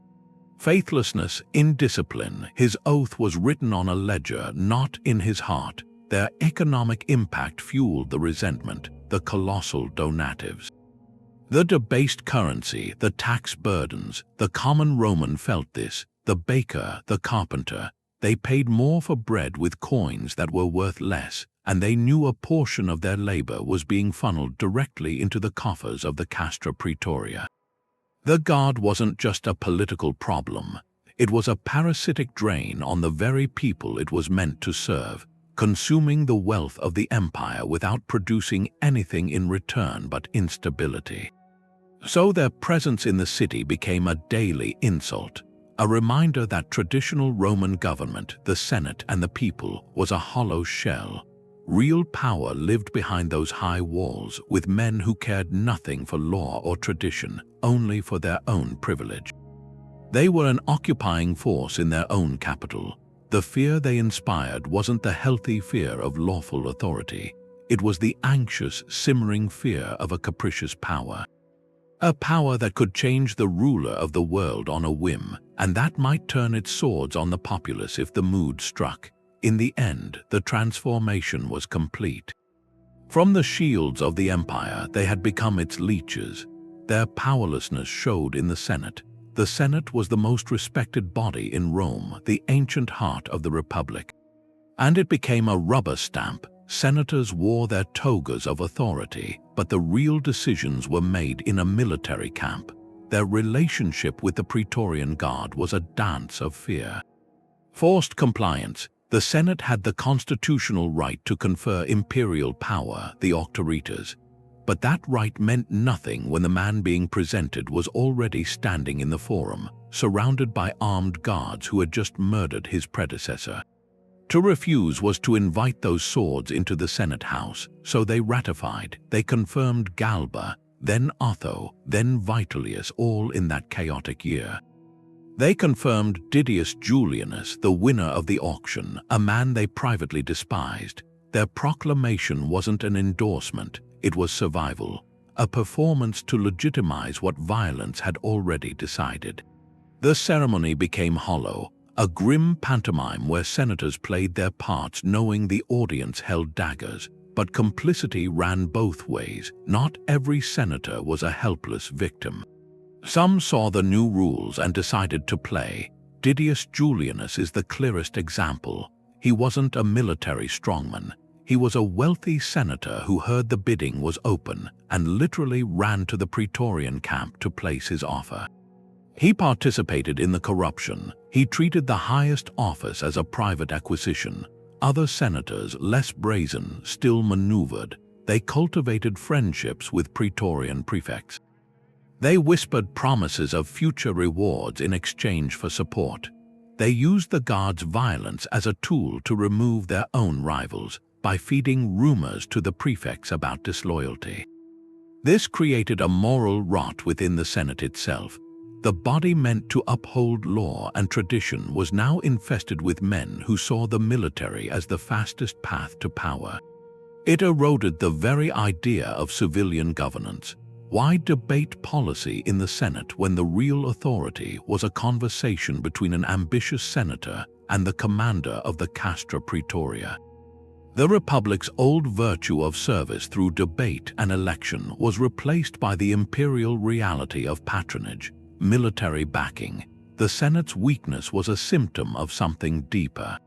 Faithlessness, indiscipline, his oath was written on a ledger, not in his heart. Their economic impact fueled the resentment, the colossal donatives. The debased currency, the tax burdens, the common Roman felt this, the baker, the carpenter. They paid more for bread with coins that were worth less, and they knew a portion of their labor was being funneled directly into the coffers of the Castra Praetoria. The Guard wasn't just a political problem. It was a parasitic drain on the very people it was meant to serve, consuming the wealth of the empire without producing anything in return but instability. So their presence in the city became a daily insult, a reminder that traditional Roman government, the Senate and the people, was a hollow shell. Real power lived behind those high walls, with men who cared nothing for law or tradition, only for their own privilege. They were an occupying force in their own capital. The fear they inspired wasn't the healthy fear of lawful authority. It was the anxious, simmering fear of a capricious power. A power that could change the ruler of the world on a whim, and that might turn its swords on the populace if the mood struck. In the end, the transformation was complete. From the shields of the empire, they had become its leeches. Their powerlessness showed in the Senate. The Senate was the most respected body in Rome, the ancient heart of the Republic. And it became a rubber stamp. Senators wore their togas of authority, but the real decisions were made in a military camp. Their relationship with the Praetorian Guard was a dance of fear. Forced compliance. The Senate had the constitutional right to confer imperial power, the auctoritas. But that right meant nothing when the man being presented was already standing in the forum, surrounded by armed guards who had just murdered his predecessor. To refuse was to invite those swords into the Senate House, so they ratified, they confirmed Galba, then Otho, then Vitellius, all in that chaotic year. They confirmed Didius Julianus, the winner of the auction, a man they privately despised. Their proclamation wasn't an endorsement, it was survival, a performance to legitimize what violence had already decided. The ceremony became hollow, a grim pantomime where senators played their parts knowing the audience held daggers, but complicity ran both ways. Not every senator was a helpless victim. Some saw the new rules and decided to play. Didius Julianus is the clearest example. He wasn't a military strongman. He was a wealthy senator who heard the bidding was open and literally ran to the Praetorian camp to place his offer. He participated in the corruption. He treated the highest office as a private acquisition. Other senators, less brazen, still maneuvered. They cultivated friendships with Praetorian prefects. They whispered promises of future rewards in exchange for support. They used the guards' violence as a tool to remove their own rivals by feeding rumors to the prefects about disloyalty. This created a moral rot within the Senate itself. The body meant to uphold law and tradition was now infested with men who saw the military as the fastest path to power. It eroded the very idea of civilian governance. Why debate policy in the Senate when the real authority was a conversation between an ambitious senator and the commander of the Castra Praetoria? The Republic's old virtue of service through debate and election was replaced by the imperial reality of patronage, military backing. The Senate's weakness was a symptom of something deeper.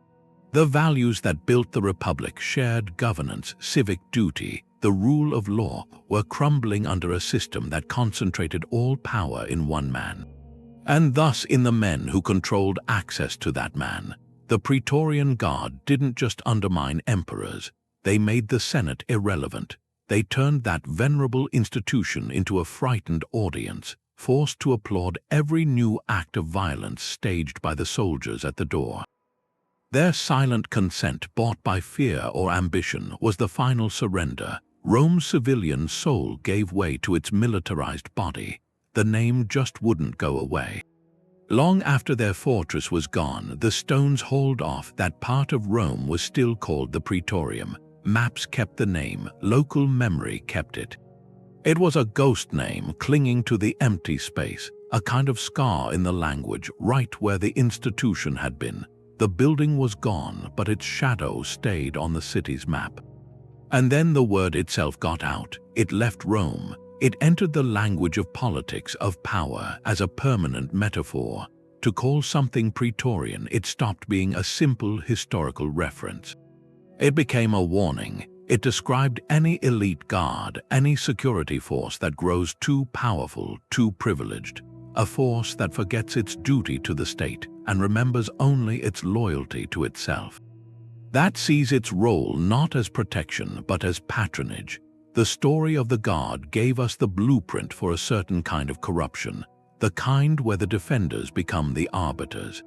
The values that built the Republic, shared governance, civic duty, the rule of law, were crumbling under a system that concentrated all power in one man. And thus in the men who controlled access to that man. The Praetorian Guard didn't just undermine emperors, they made the Senate irrelevant. They turned that venerable institution into a frightened audience, forced to applaud every new act of violence staged by the soldiers at the door. Their silent consent, bought by fear or ambition, was the final surrender. Rome's civilian soul gave way to its militarized body. The name just wouldn't go away. Long after their fortress was gone, the stones hauled off, that part of Rome was still called the Praetorium. Maps kept the name, local memory kept it. It was a ghost name clinging to the empty space, a kind of scar in the language, right where the institution had been. The building was gone, but its shadow stayed on the city's map. And then the word itself got out. It left Rome. It entered the language of politics, of power, as a permanent metaphor. To call something Praetorian, it stopped being a simple historical reference. It became a warning. It described any elite guard, any security force that grows too powerful, too privileged. A force that forgets its duty to the state and remembers only its loyalty to itself. That sees its role not as protection but as patronage. The story of the Guard gave us the blueprint for a certain kind of corruption, the kind where the defenders become the arbiters.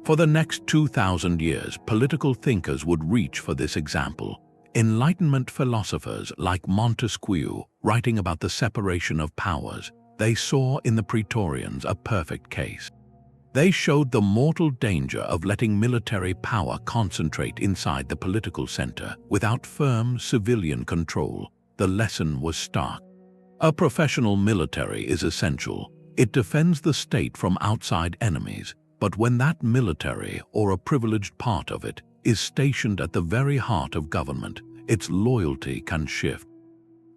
For the next 2,000 years, political thinkers would reach for this example. Enlightenment philosophers like Montesquieu, writing about the separation of powers, they saw in the Praetorians a perfect case. They showed the mortal danger of letting military power concentrate inside the political center without firm civilian control. The lesson was stark. A professional military is essential. It defends the state from outside enemies. But when that military, or a privileged part of it, is stationed at the very heart of government, its loyalty can shift.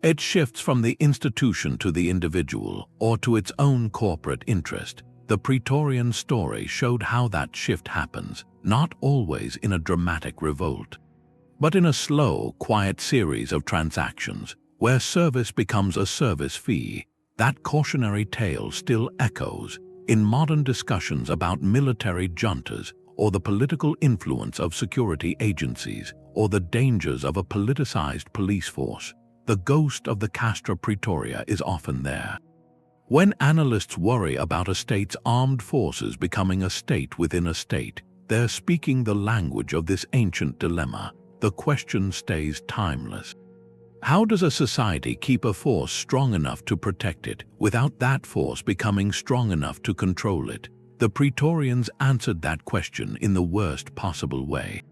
It shifts from the institution to the individual, or to its own corporate interest. The Praetorian story showed how that shift happens, not always in a dramatic revolt, but in a slow, quiet series of transactions, where service becomes a service fee. That cautionary tale still echoes in modern discussions about military juntas, or the political influence of security agencies, or the dangers of a politicized police force. The ghost of the Castra Praetoria is often there. When analysts worry about a state's armed forces becoming a state within a state, they're speaking the language of this ancient dilemma. The question stays timeless. How does a society keep a force strong enough to protect it without that force becoming strong enough to control it? The Praetorians answered that question in the worst possible way.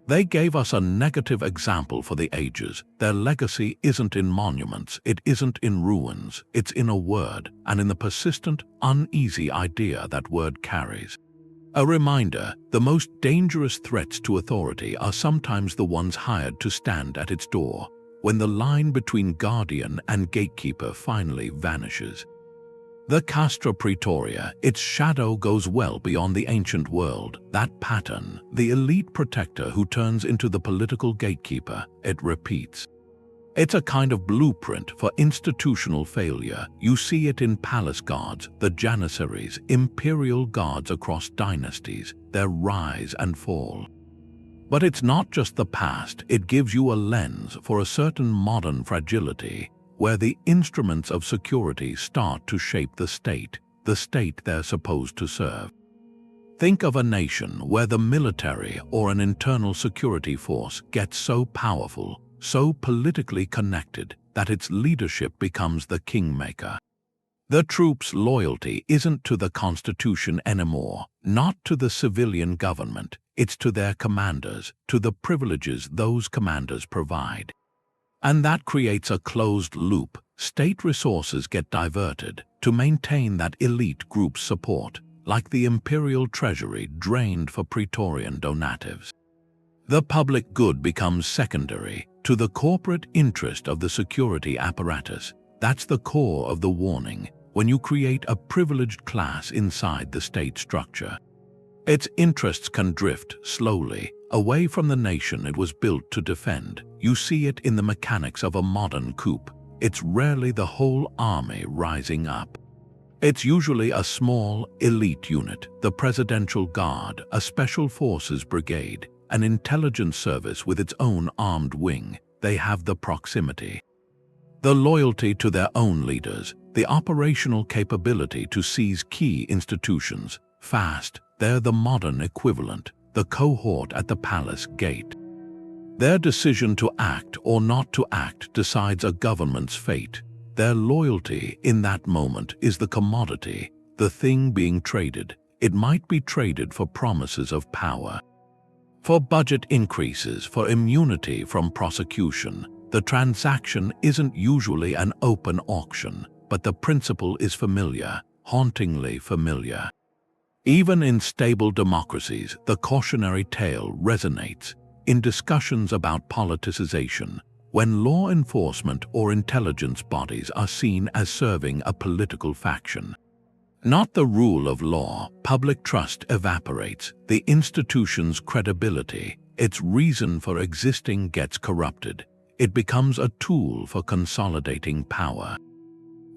They gave us a negative example for the ages. Their legacy isn't in monuments, it isn't in ruins, it's in a word, and in the persistent, uneasy idea that word carries. A reminder, the most dangerous threats to authority are sometimes the ones hired to stand at its door, when the line between guardian and gatekeeper finally vanishes. The Castra Praetoria, its shadow goes well beyond the ancient world. That pattern, the elite protector who turns into the political gatekeeper, it repeats. It's a kind of blueprint for institutional failure. You see it in palace guards, the Janissaries, imperial guards across dynasties, their rise and fall. But it's not just the past, it gives you a lens for a certain modern fragility, where the instruments of security start to shape the state they're supposed to serve. Think of a nation where the military or an internal security force gets so powerful, so politically connected, that its leadership becomes the kingmaker. The troops' loyalty isn't to the constitution anymore, not to the civilian government, it's to their commanders, to the privileges those commanders provide. And that creates a closed loop. State resources get diverted to maintain that elite group's support, like the imperial treasury drained for Praetorian donatives. The public good becomes secondary to the corporate interest of the security apparatus. That's the core of the warning when you create a privileged class inside the state structure. Its interests can drift slowly away from the nation it was built to defend. You see it in the mechanics of a modern coup. It's rarely the whole army rising up. It's usually a small, elite unit, the Presidential Guard, a Special Forces Brigade, an intelligence service with its own armed wing. They have the proximity, the loyalty to their own leaders, the operational capability to seize key institutions. Fast, they're the modern equivalent, the cohort at the palace gate. Their decision to act or not to act decides a government's fate. Their loyalty in that moment is the commodity, the thing being traded. It might be traded for promises of power, for budget increases, for immunity from prosecution. The transaction isn't usually an open auction, but the principle is familiar, hauntingly familiar. Even in stable democracies, the cautionary tale resonates. In discussions about politicization, when law enforcement or intelligence bodies are seen as serving a political faction, not the rule of law, public trust evaporates, the institution's credibility, its reason for existing gets corrupted. It becomes a tool for consolidating power.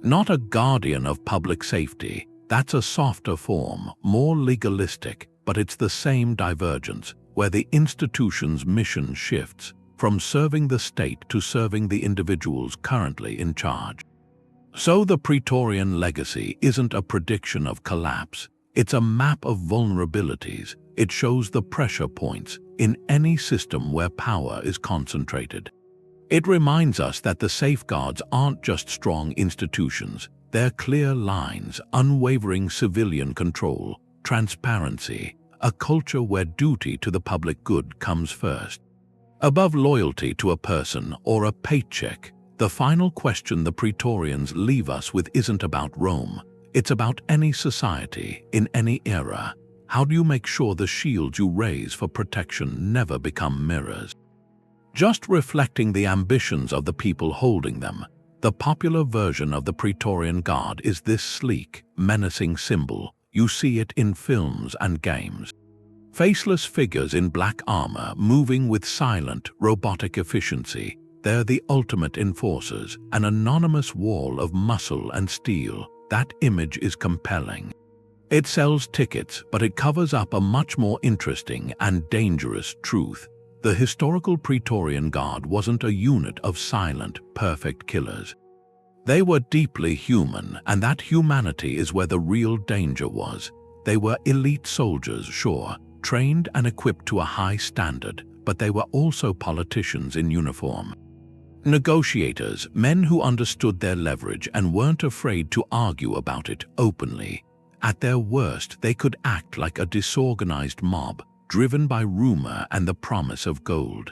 Not a guardian of public safety, that's a softer form, more legalistic, but it's the same divergence, where the institution's mission shifts from serving the state to serving the individuals currently in charge. So the Praetorian legacy isn't a prediction of collapse, it's a map of vulnerabilities. It shows the pressure points in any system where power is concentrated. It reminds us that the safeguards aren't just strong institutions, they're clear lines, unwavering civilian control, transparency, a culture where duty to the public good comes first. Above loyalty to a person or a paycheck, the final question the Praetorians leave us with isn't about Rome, it's about any society, in any era. How do you make sure the shields you raise for protection never become mirrors, just reflecting the ambitions of the people holding them? The popular version of the Praetorian Guard is this sleek, menacing symbol. You see it in films and games. Faceless figures in black armor moving with silent, robotic efficiency. They're the ultimate enforcers, an anonymous wall of muscle and steel. That image is compelling. It sells tickets, but it covers up a much more interesting and dangerous truth. The historical Praetorian Guard wasn't a unit of silent, perfect killers. They were deeply human, and that humanity is where the real danger was. They were elite soldiers, sure, trained and equipped to a high standard, but they were also politicians in uniform. Negotiators, men who understood their leverage and weren't afraid to argue about it openly. At their worst, they could act like a disorganized mob, driven by rumor and the promise of gold.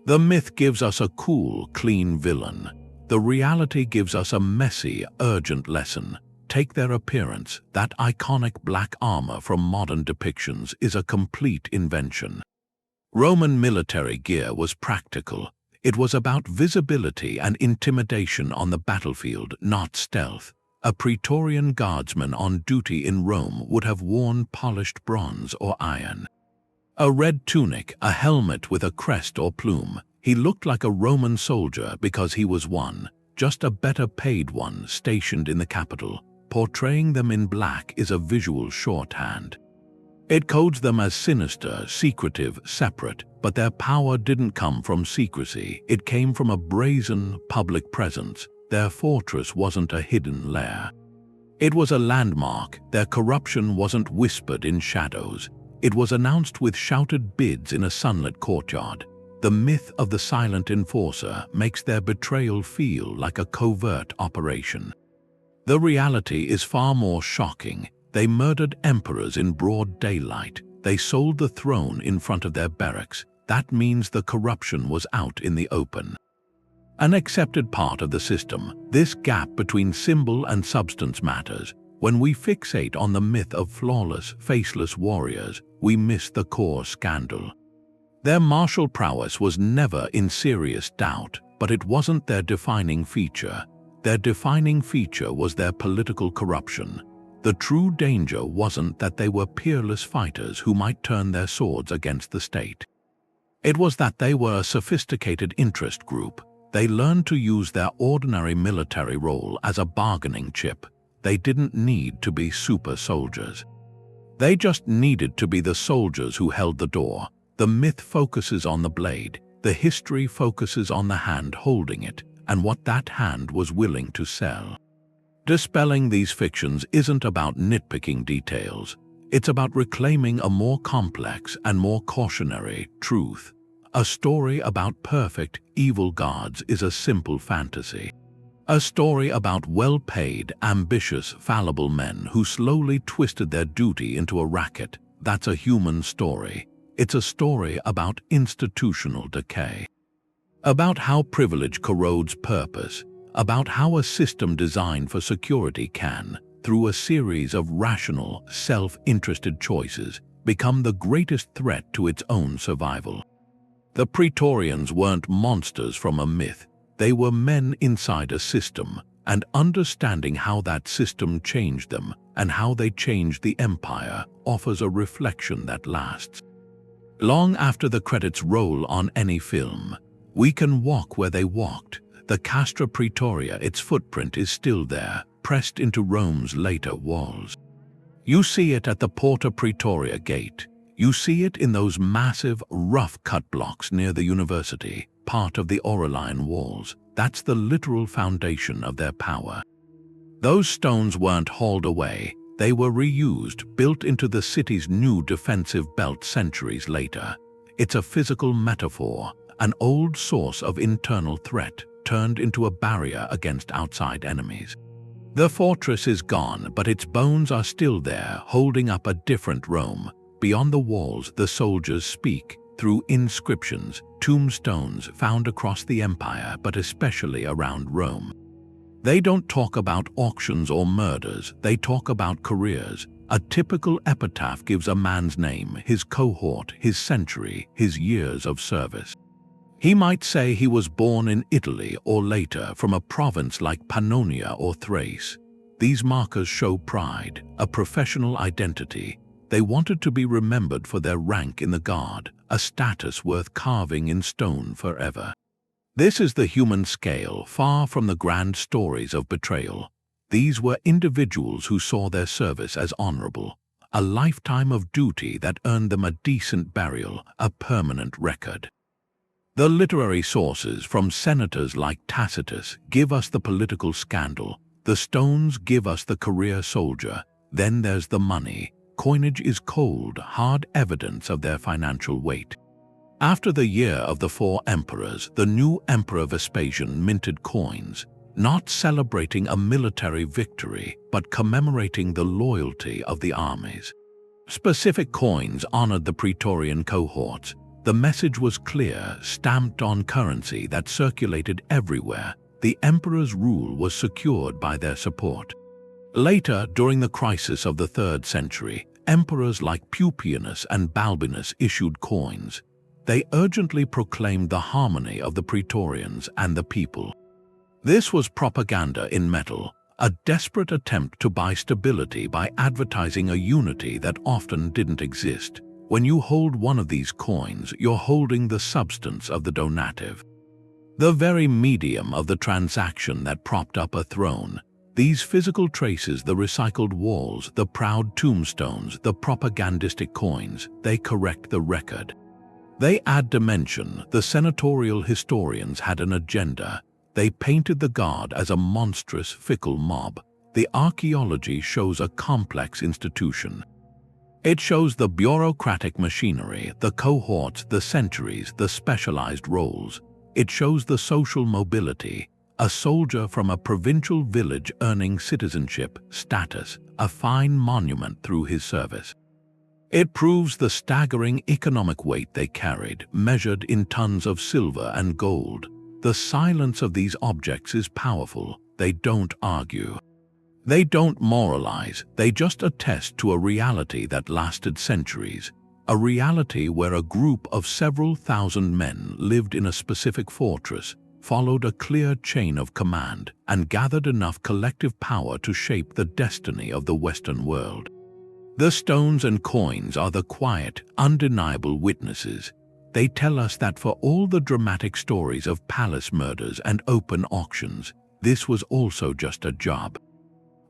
The myth gives us a cool, clean villain. The reality gives us a messy, urgent lesson. Take their appearance. That iconic black armor from modern depictions is a complete invention. Roman military gear was practical. It was about visibility and intimidation on the battlefield, not stealth. A Praetorian guardsman on duty in Rome would have worn polished bronze or iron. A red tunic, a helmet with a crest or plume. He looked like a Roman soldier because he was one, just a better paid one stationed in the capital. Portraying them in black is a visual shorthand. It codes them as sinister, secretive, separate, but their power didn't come from secrecy. It came from a brazen, public presence. Their fortress wasn't a hidden lair. It was a landmark. Their corruption wasn't whispered in shadows. It was announced with shouted bids in a sunlit courtyard. The myth of the silent enforcer makes their betrayal feel like a covert operation. The reality is far more shocking. They murdered emperors in broad daylight. They sold the throne in front of their barracks. That means the corruption was out in the open. An accepted part of the system, this gap between symbol and substance matters. When we fixate on the myth of flawless, faceless warriors, we miss the core scandal. Their martial prowess was never in serious doubt, but it wasn't their defining feature. Their defining feature was their political corruption. The true danger wasn't that they were peerless fighters who might turn their swords against the state. It was that they were a sophisticated interest group. They learned to use their ordinary military role as a bargaining chip. They didn't need to be super soldiers. They just needed to be the soldiers who held the door. The myth focuses on the blade. The history focuses on the hand holding it, and what that hand was willing to sell. Dispelling these fictions isn't about nitpicking details. It's about reclaiming a more complex and more cautionary truth. A story about perfect, evil gods is a simple fantasy. A story about well-paid, ambitious, fallible men who slowly twisted their duty into a racket, that's a human story. It's a story about institutional decay. About how privilege corrodes purpose. About how a system designed for security can, through a series of rational, self-interested choices, become the greatest threat to its own survival. The Praetorians weren't monsters from a myth. They were men inside a system, and understanding how that system changed them and how they changed the empire offers a reflection that lasts. Long after the credits roll on any film, we can walk where they walked. The Castra Praetoria, its footprint is still there, pressed into Rome's later walls. You see it at the Porta Praetoria gate. You see it in those massive, rough-cut blocks near the university, part of the Aurelian walls. That's the literal foundation of their power. Those stones weren't hauled away. They were reused, built into the city's new defensive belt centuries later. It's a physical metaphor, an old source of internal threat turned into a barrier against outside enemies. The fortress is gone, but its bones are still there, holding up a different Rome. Beyond the walls, the soldiers speak through inscriptions, tombstones found across the empire, but especially around Rome. They don't talk about auctions or murders, they talk about careers. A typical epitaph gives a man's name, his cohort, his century, his years of service. He might say he was born in Italy or later from a province like Pannonia or Thrace. These markers show pride, a professional identity. They wanted to be remembered for their rank in the guard, a status worth carving in stone forever. This is the human scale, far from the grand stories of betrayal. These were individuals who saw their service as honorable, a lifetime of duty that earned them a decent burial, a permanent record. The literary sources from senators like Tacitus give us the political scandal, the stones give us the career soldier, then there's the money. Coinage is cold, hard evidence of their financial weight. After the year of the 4 emperors, the new Emperor Vespasian minted coins, not celebrating a military victory, but commemorating the loyalty of the armies. Specific coins honored the Praetorian cohorts. The message was clear, stamped on currency that circulated everywhere. The emperor's rule was secured by their support. Later, during the crisis of the 3rd century, emperors like Pupienus and Balbinus issued coins. They urgently proclaimed the harmony of the Praetorians and the people. This was propaganda in metal, a desperate attempt to buy stability by advertising a unity that often didn't exist. When you hold one of these coins, you're holding the substance of the donative. The very medium of the transaction that propped up a throne. These physical traces, the recycled walls, the proud tombstones, the propagandistic coins, they correct the record. They add dimension. The senatorial historians had an agenda. They painted the guard as a monstrous, fickle mob. The archaeology shows a complex institution. It shows the bureaucratic machinery, the cohorts, the centuries, the specialized roles. It shows the social mobility, a soldier from a provincial village earning citizenship, status, a fine monument through his service. It proves the staggering economic weight they carried, measured in tons of silver and gold. The silence of these objects is powerful. They don't argue. They don't moralize, they just attest to a reality that lasted centuries, a reality where a group of several thousand men lived in a specific fortress, followed a clear chain of command, and gathered enough collective power to shape the destiny of the Western world. The stones and coins are the quiet, undeniable witnesses. They tell us that for all the dramatic stories of palace murders and open auctions, this was also just a job.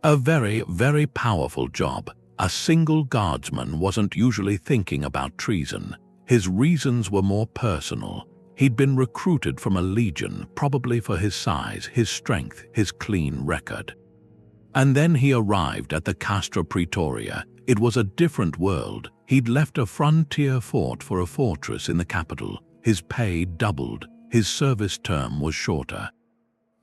A very, very powerful job. A single guardsman wasn't usually thinking about treason. His reasons were more personal. He'd been recruited from a legion, probably for his size, his strength, his clean record. And then he arrived at the Castra Praetoria. It was a different world. He'd left a frontier fort for a fortress in the capital. His pay doubled. His service term was shorter.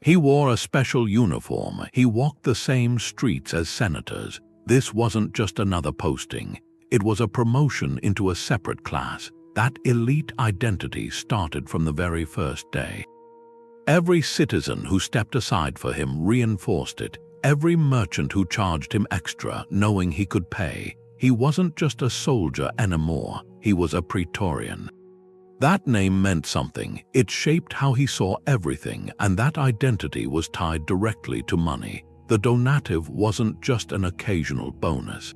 He wore a special uniform. He walked the same streets as senators. This wasn't just another posting. It was a promotion into a separate class. That elite identity started from the very first day. Every citizen who stepped aside for him reinforced it. Every merchant who charged him extra, knowing he could pay. He wasn't just a soldier anymore. He was a Praetorian. That name meant something. It shaped how he saw everything, and that identity was tied directly to money. The donative wasn't just an occasional bonus.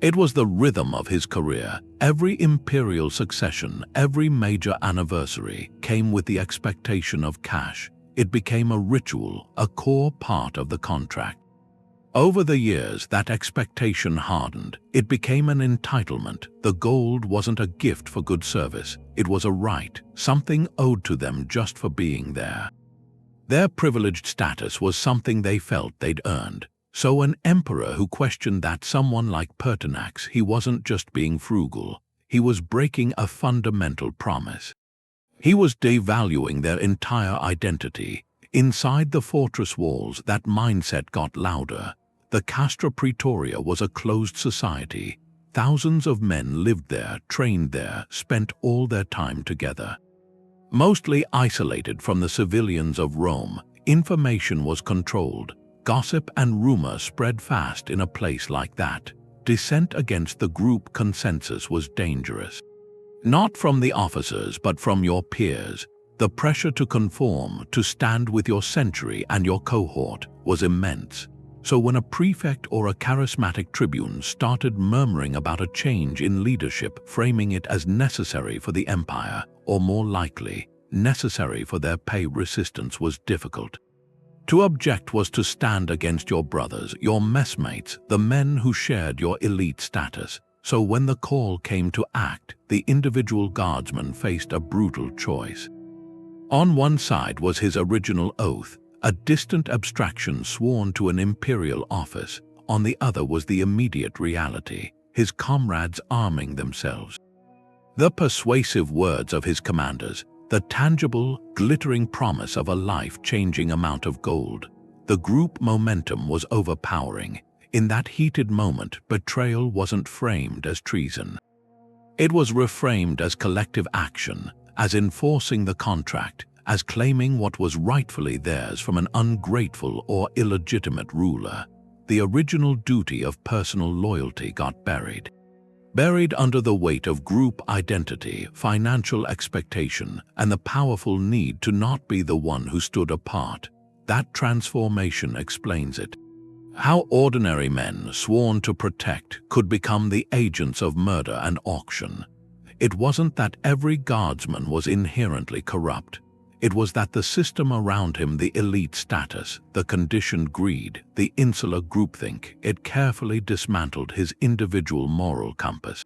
It was the rhythm of his career. Every imperial succession, every major anniversary came with the expectation of cash. It became a ritual, a core part of the contract. Over the years, that expectation hardened. It became an entitlement. The gold wasn't a gift for good service. It was a right, something owed to them just for being there. Their privileged status was something they felt they'd earned. So an emperor who questioned that, someone like Pertinax, he wasn't just being frugal. He was breaking a fundamental promise. He was devaluing their entire identity. Inside the fortress walls, that mindset got louder. The Castra Praetoria was a closed society. Thousands of men lived there, trained there, spent all their time together. Mostly isolated from the civilians of Rome, information was controlled. Gossip and rumor spread fast in a place like that. Dissent against the group consensus was dangerous. Not from the officers, but from your peers. The pressure to conform, to stand with your century and your cohort, was immense. So when a prefect or a charismatic tribune started murmuring about a change in leadership, framing it as necessary for the empire, or more likely, necessary for their pay, resistance was difficult. To object was to stand against your brothers, your messmates, the men who shared your elite status. So when the call came to act, the individual guardsman faced a brutal choice. On one side was his original oath, a distant abstraction sworn to an imperial office. On the other was the immediate reality, his comrades arming themselves. The persuasive words of his commanders, the tangible, glittering promise of a life-changing amount of gold. The group momentum was overpowering. In that heated moment, betrayal wasn't framed as treason. It was reframed as collective action, as enforcing the contract, as claiming what was rightfully theirs from an ungrateful or illegitimate ruler. The original duty of personal loyalty got buried. Buried under the weight of group identity, financial expectation, and the powerful need to not be the one who stood apart. That transformation explains it. How ordinary men sworn to protect could become the agents of murder and auction. It wasn't that every guardsman was inherently corrupt. It was that the system around him, the elite status, the conditioned greed, the insular groupthink, it carefully dismantled his individual moral compass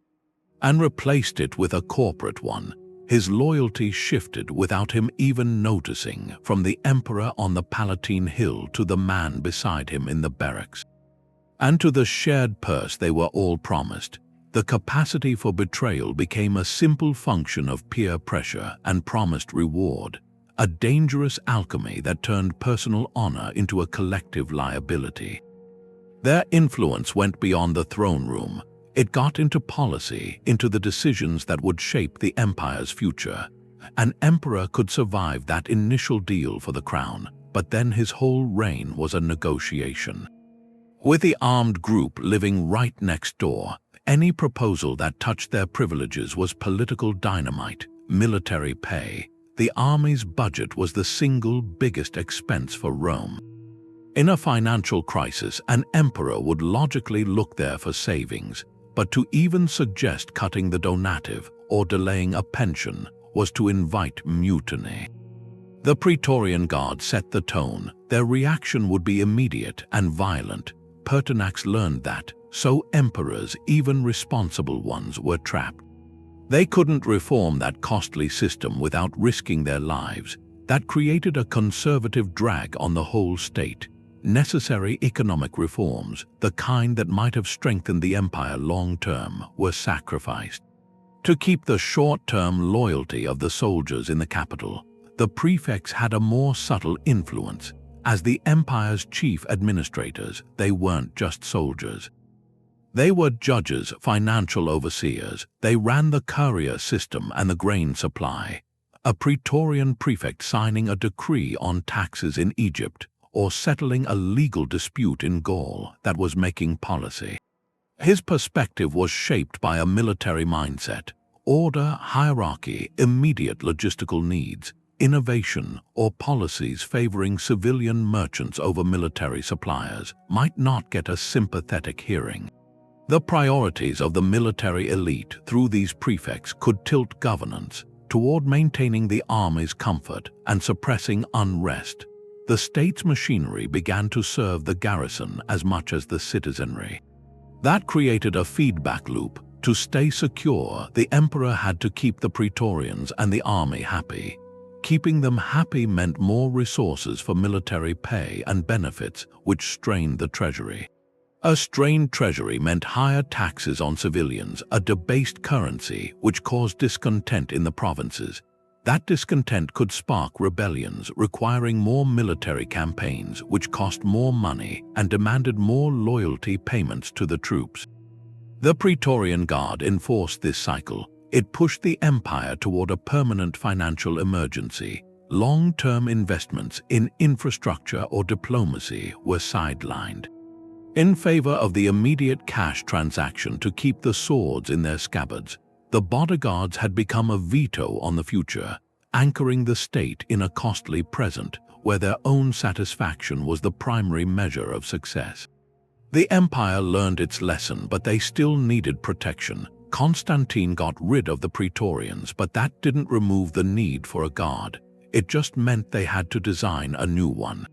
and replaced it with a corporate one. His loyalty shifted without him even noticing, from the emperor on the Palatine Hill to the man beside him in the barracks, and to the shared purse they were all promised. The capacity for betrayal became a simple function of peer pressure and promised reward, a dangerous alchemy that turned personal honor into a collective liability. Their influence went beyond the throne room. It got into policy, into the decisions that would shape the empire's future. An emperor could survive that initial deal for the crown, but then his whole reign was a negotiation. With the armed group living right next door, any proposal that touched their privileges was political dynamite, military pay. The army's budget was the single biggest expense for Rome. In a financial crisis, an emperor would logically look there for savings, but to even suggest cutting the donative or delaying a pension was to invite mutiny. The Praetorian Guard set the tone. Their reaction would be immediate and violent. Pertinax learned that, so emperors, even responsible ones, were trapped. They couldn't reform that costly system without risking their lives. That created a conservative drag on the whole state. Necessary economic reforms, the kind that might have strengthened the empire long-term, were sacrificed. To keep the short-term loyalty of the soldiers in the capital, the prefects had a more subtle influence. As the empire's chief administrators, they weren't just soldiers. They were judges, financial overseers. They ran the courier system and the grain supply. A Praetorian prefect signing a decree on taxes in Egypt, or settling a legal dispute in Gaul, that was making policy. His perspective was shaped by a military mindset: order, hierarchy, immediate logistical needs, innovation, or policies favoring civilian merchants over military suppliers might not get a sympathetic hearing. The priorities of the military elite through these prefects could tilt governance toward maintaining the army's comfort and suppressing unrest. The state's machinery began to serve the garrison as much as the citizenry. That created a feedback loop. To stay secure, the emperor had to keep the Praetorians and the army happy. Keeping them happy meant more resources for military pay and benefits, which strained the treasury. A strained treasury meant higher taxes on civilians, a debased currency which caused discontent in the provinces. That discontent could spark rebellions, requiring more military campaigns, which cost more money and demanded more loyalty payments to the troops. The Praetorian Guard enforced this cycle. It pushed the empire toward a permanent financial emergency. Long-term investments in infrastructure or diplomacy were sidelined in favor of the immediate cash transaction to keep the swords in their scabbards. The bodyguards had become a veto on the future, anchoring the state in a costly present where their own satisfaction was the primary measure of success. The empire learned its lesson, but they still needed protection. Constantine got rid of the Praetorians, but that didn't remove the need for a guard. It just meant they had to design a new one.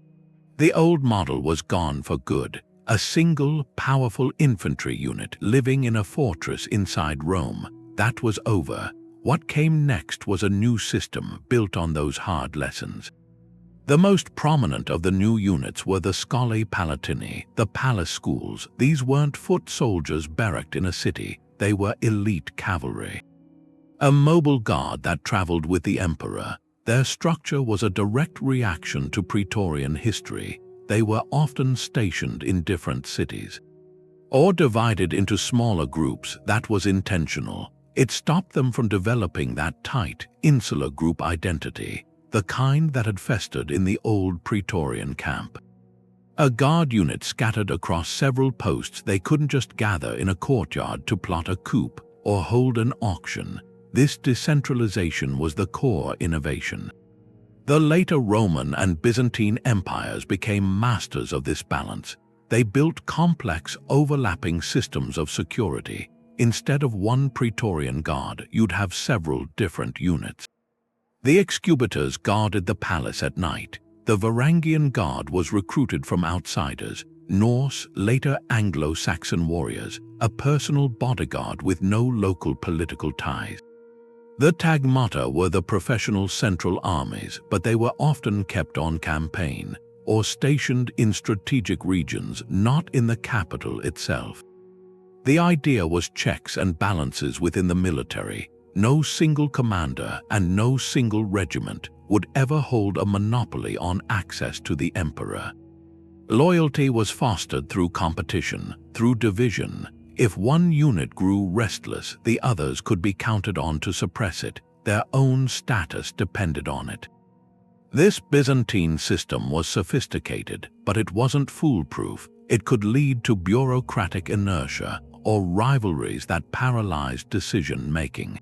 The old model was gone for good. A single, powerful infantry unit living in a fortress inside Rome. That was over. What came next was a new system built on those hard lessons. The most prominent of the new units were the Scholae Palatini, the palace schools. These weren't foot soldiers barracked in a city, they were elite cavalry. A mobile guard that traveled with the emperor. Their structure was a direct reaction to Praetorian history. They were often stationed in different cities, or divided into smaller groups. That was intentional. It stopped them from developing that tight, insular group identity, the kind that had festered in the old Praetorian camp. A guard unit scattered across several posts. They couldn't just gather in a courtyard to plot a coup or hold an auction. This decentralization was the core innovation. The later Roman and Byzantine empires became masters of this balance. They built complex, overlapping systems of security. Instead of one Praetorian guard, you'd have several different units. The executors guarded the palace at night. The Varangian guard was recruited from outsiders, Norse, later Anglo-Saxon warriors, a personal bodyguard with no local political ties. The Tagmata were the professional central armies, but they were often kept on campaign or stationed in strategic regions, not in the capital itself. The idea was checks and balances within the military. No single commander and no single regiment would ever hold a monopoly on access to the emperor. Loyalty was fostered through competition, through division. If one unit grew restless, the others could be counted on to suppress it. Their own status depended on it. This Byzantine system was sophisticated, but it wasn't foolproof. It could lead to bureaucratic inertia or rivalries that paralyzed decision-making.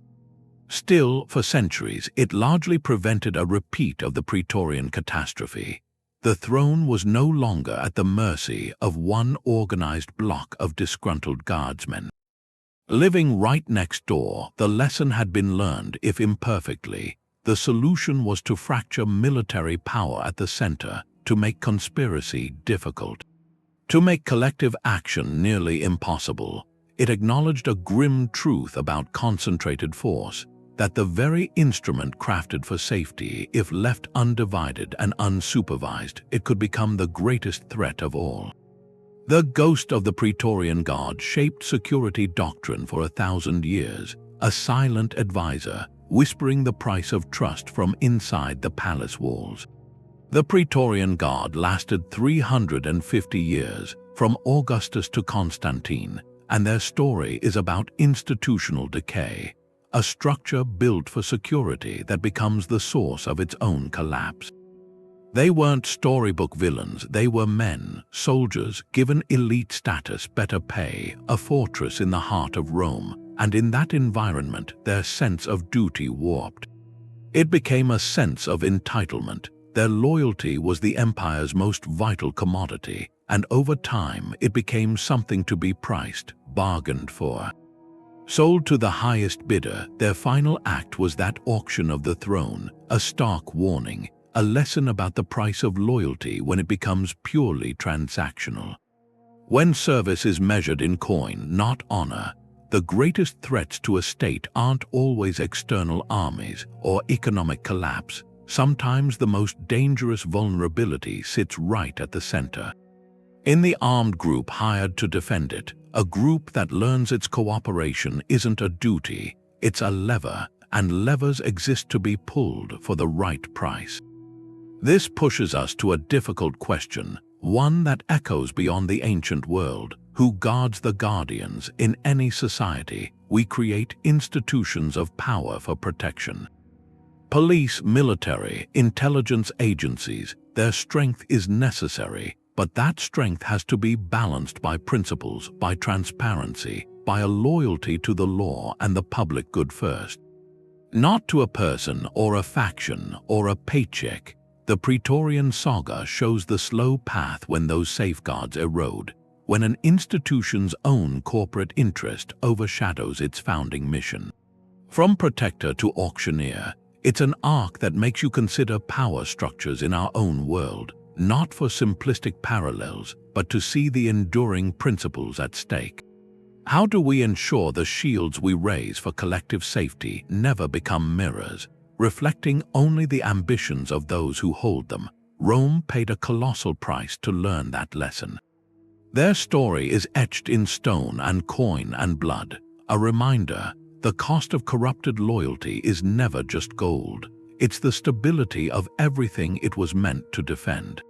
Still, for centuries, it largely prevented a repeat of the Praetorian catastrophe. The throne was no longer at the mercy of one organized block of disgruntled guardsmen. Living right next door, the lesson had been learned, if imperfectly. The solution was to fracture military power at the center, to make conspiracy difficult, to make collective action nearly impossible. It acknowledged a grim truth about concentrated force, that the very instrument crafted for safety, if left undivided and unsupervised, it could become the greatest threat of all. The ghost of the Praetorian Guard shaped security doctrine for 1,000 years, a silent advisor, whispering the price of trust from inside the palace walls. The Praetorian Guard lasted 350 years, from Augustus to Constantine, and their story is about institutional decay, a structure built for security that becomes the source of its own collapse. They weren't storybook villains, they were men, soldiers, given elite status, better pay, a fortress in the heart of Rome, and in that environment their sense of duty warped. It became a sense of entitlement. Their loyalty was the empire's most vital commodity, and over time it became something to be priced, bargained for. Sold to the highest bidder, their final act was that auction of the throne, a stark warning, a lesson about the price of loyalty when it becomes purely transactional. When service is measured in coin, not honor, the greatest threats to a state aren't always external armies or economic collapse. Sometimes the most dangerous vulnerability sits right at the center. In the armed group hired to defend it, a group that learns its cooperation isn't a duty, it's a lever, and levers exist to be pulled for the right price. This pushes us to a difficult question, one that echoes beyond the ancient world. Who guards the guardians? In any society, we create institutions of power for protection. Police, military, intelligence agencies, their strength is necessary, but that strength has to be balanced by principles, by transparency, by a loyalty to the law and the public good first. Not to a person or a faction or a paycheck. The Praetorian saga shows the slow path when those safeguards erode, when an institution's own corporate interest overshadows its founding mission. From protector to auctioneer, it's an arc that makes you consider power structures in our own world, not for simplistic parallels, but to see the enduring principles at stake. How do we ensure the shields we raise for collective safety never become mirrors, reflecting only the ambitions of those who hold them? Rome paid a colossal price to learn that lesson. Their story is etched in stone and coin and blood, a reminder the cost of corrupted loyalty is never just gold. It's the stability of everything it was meant to defend.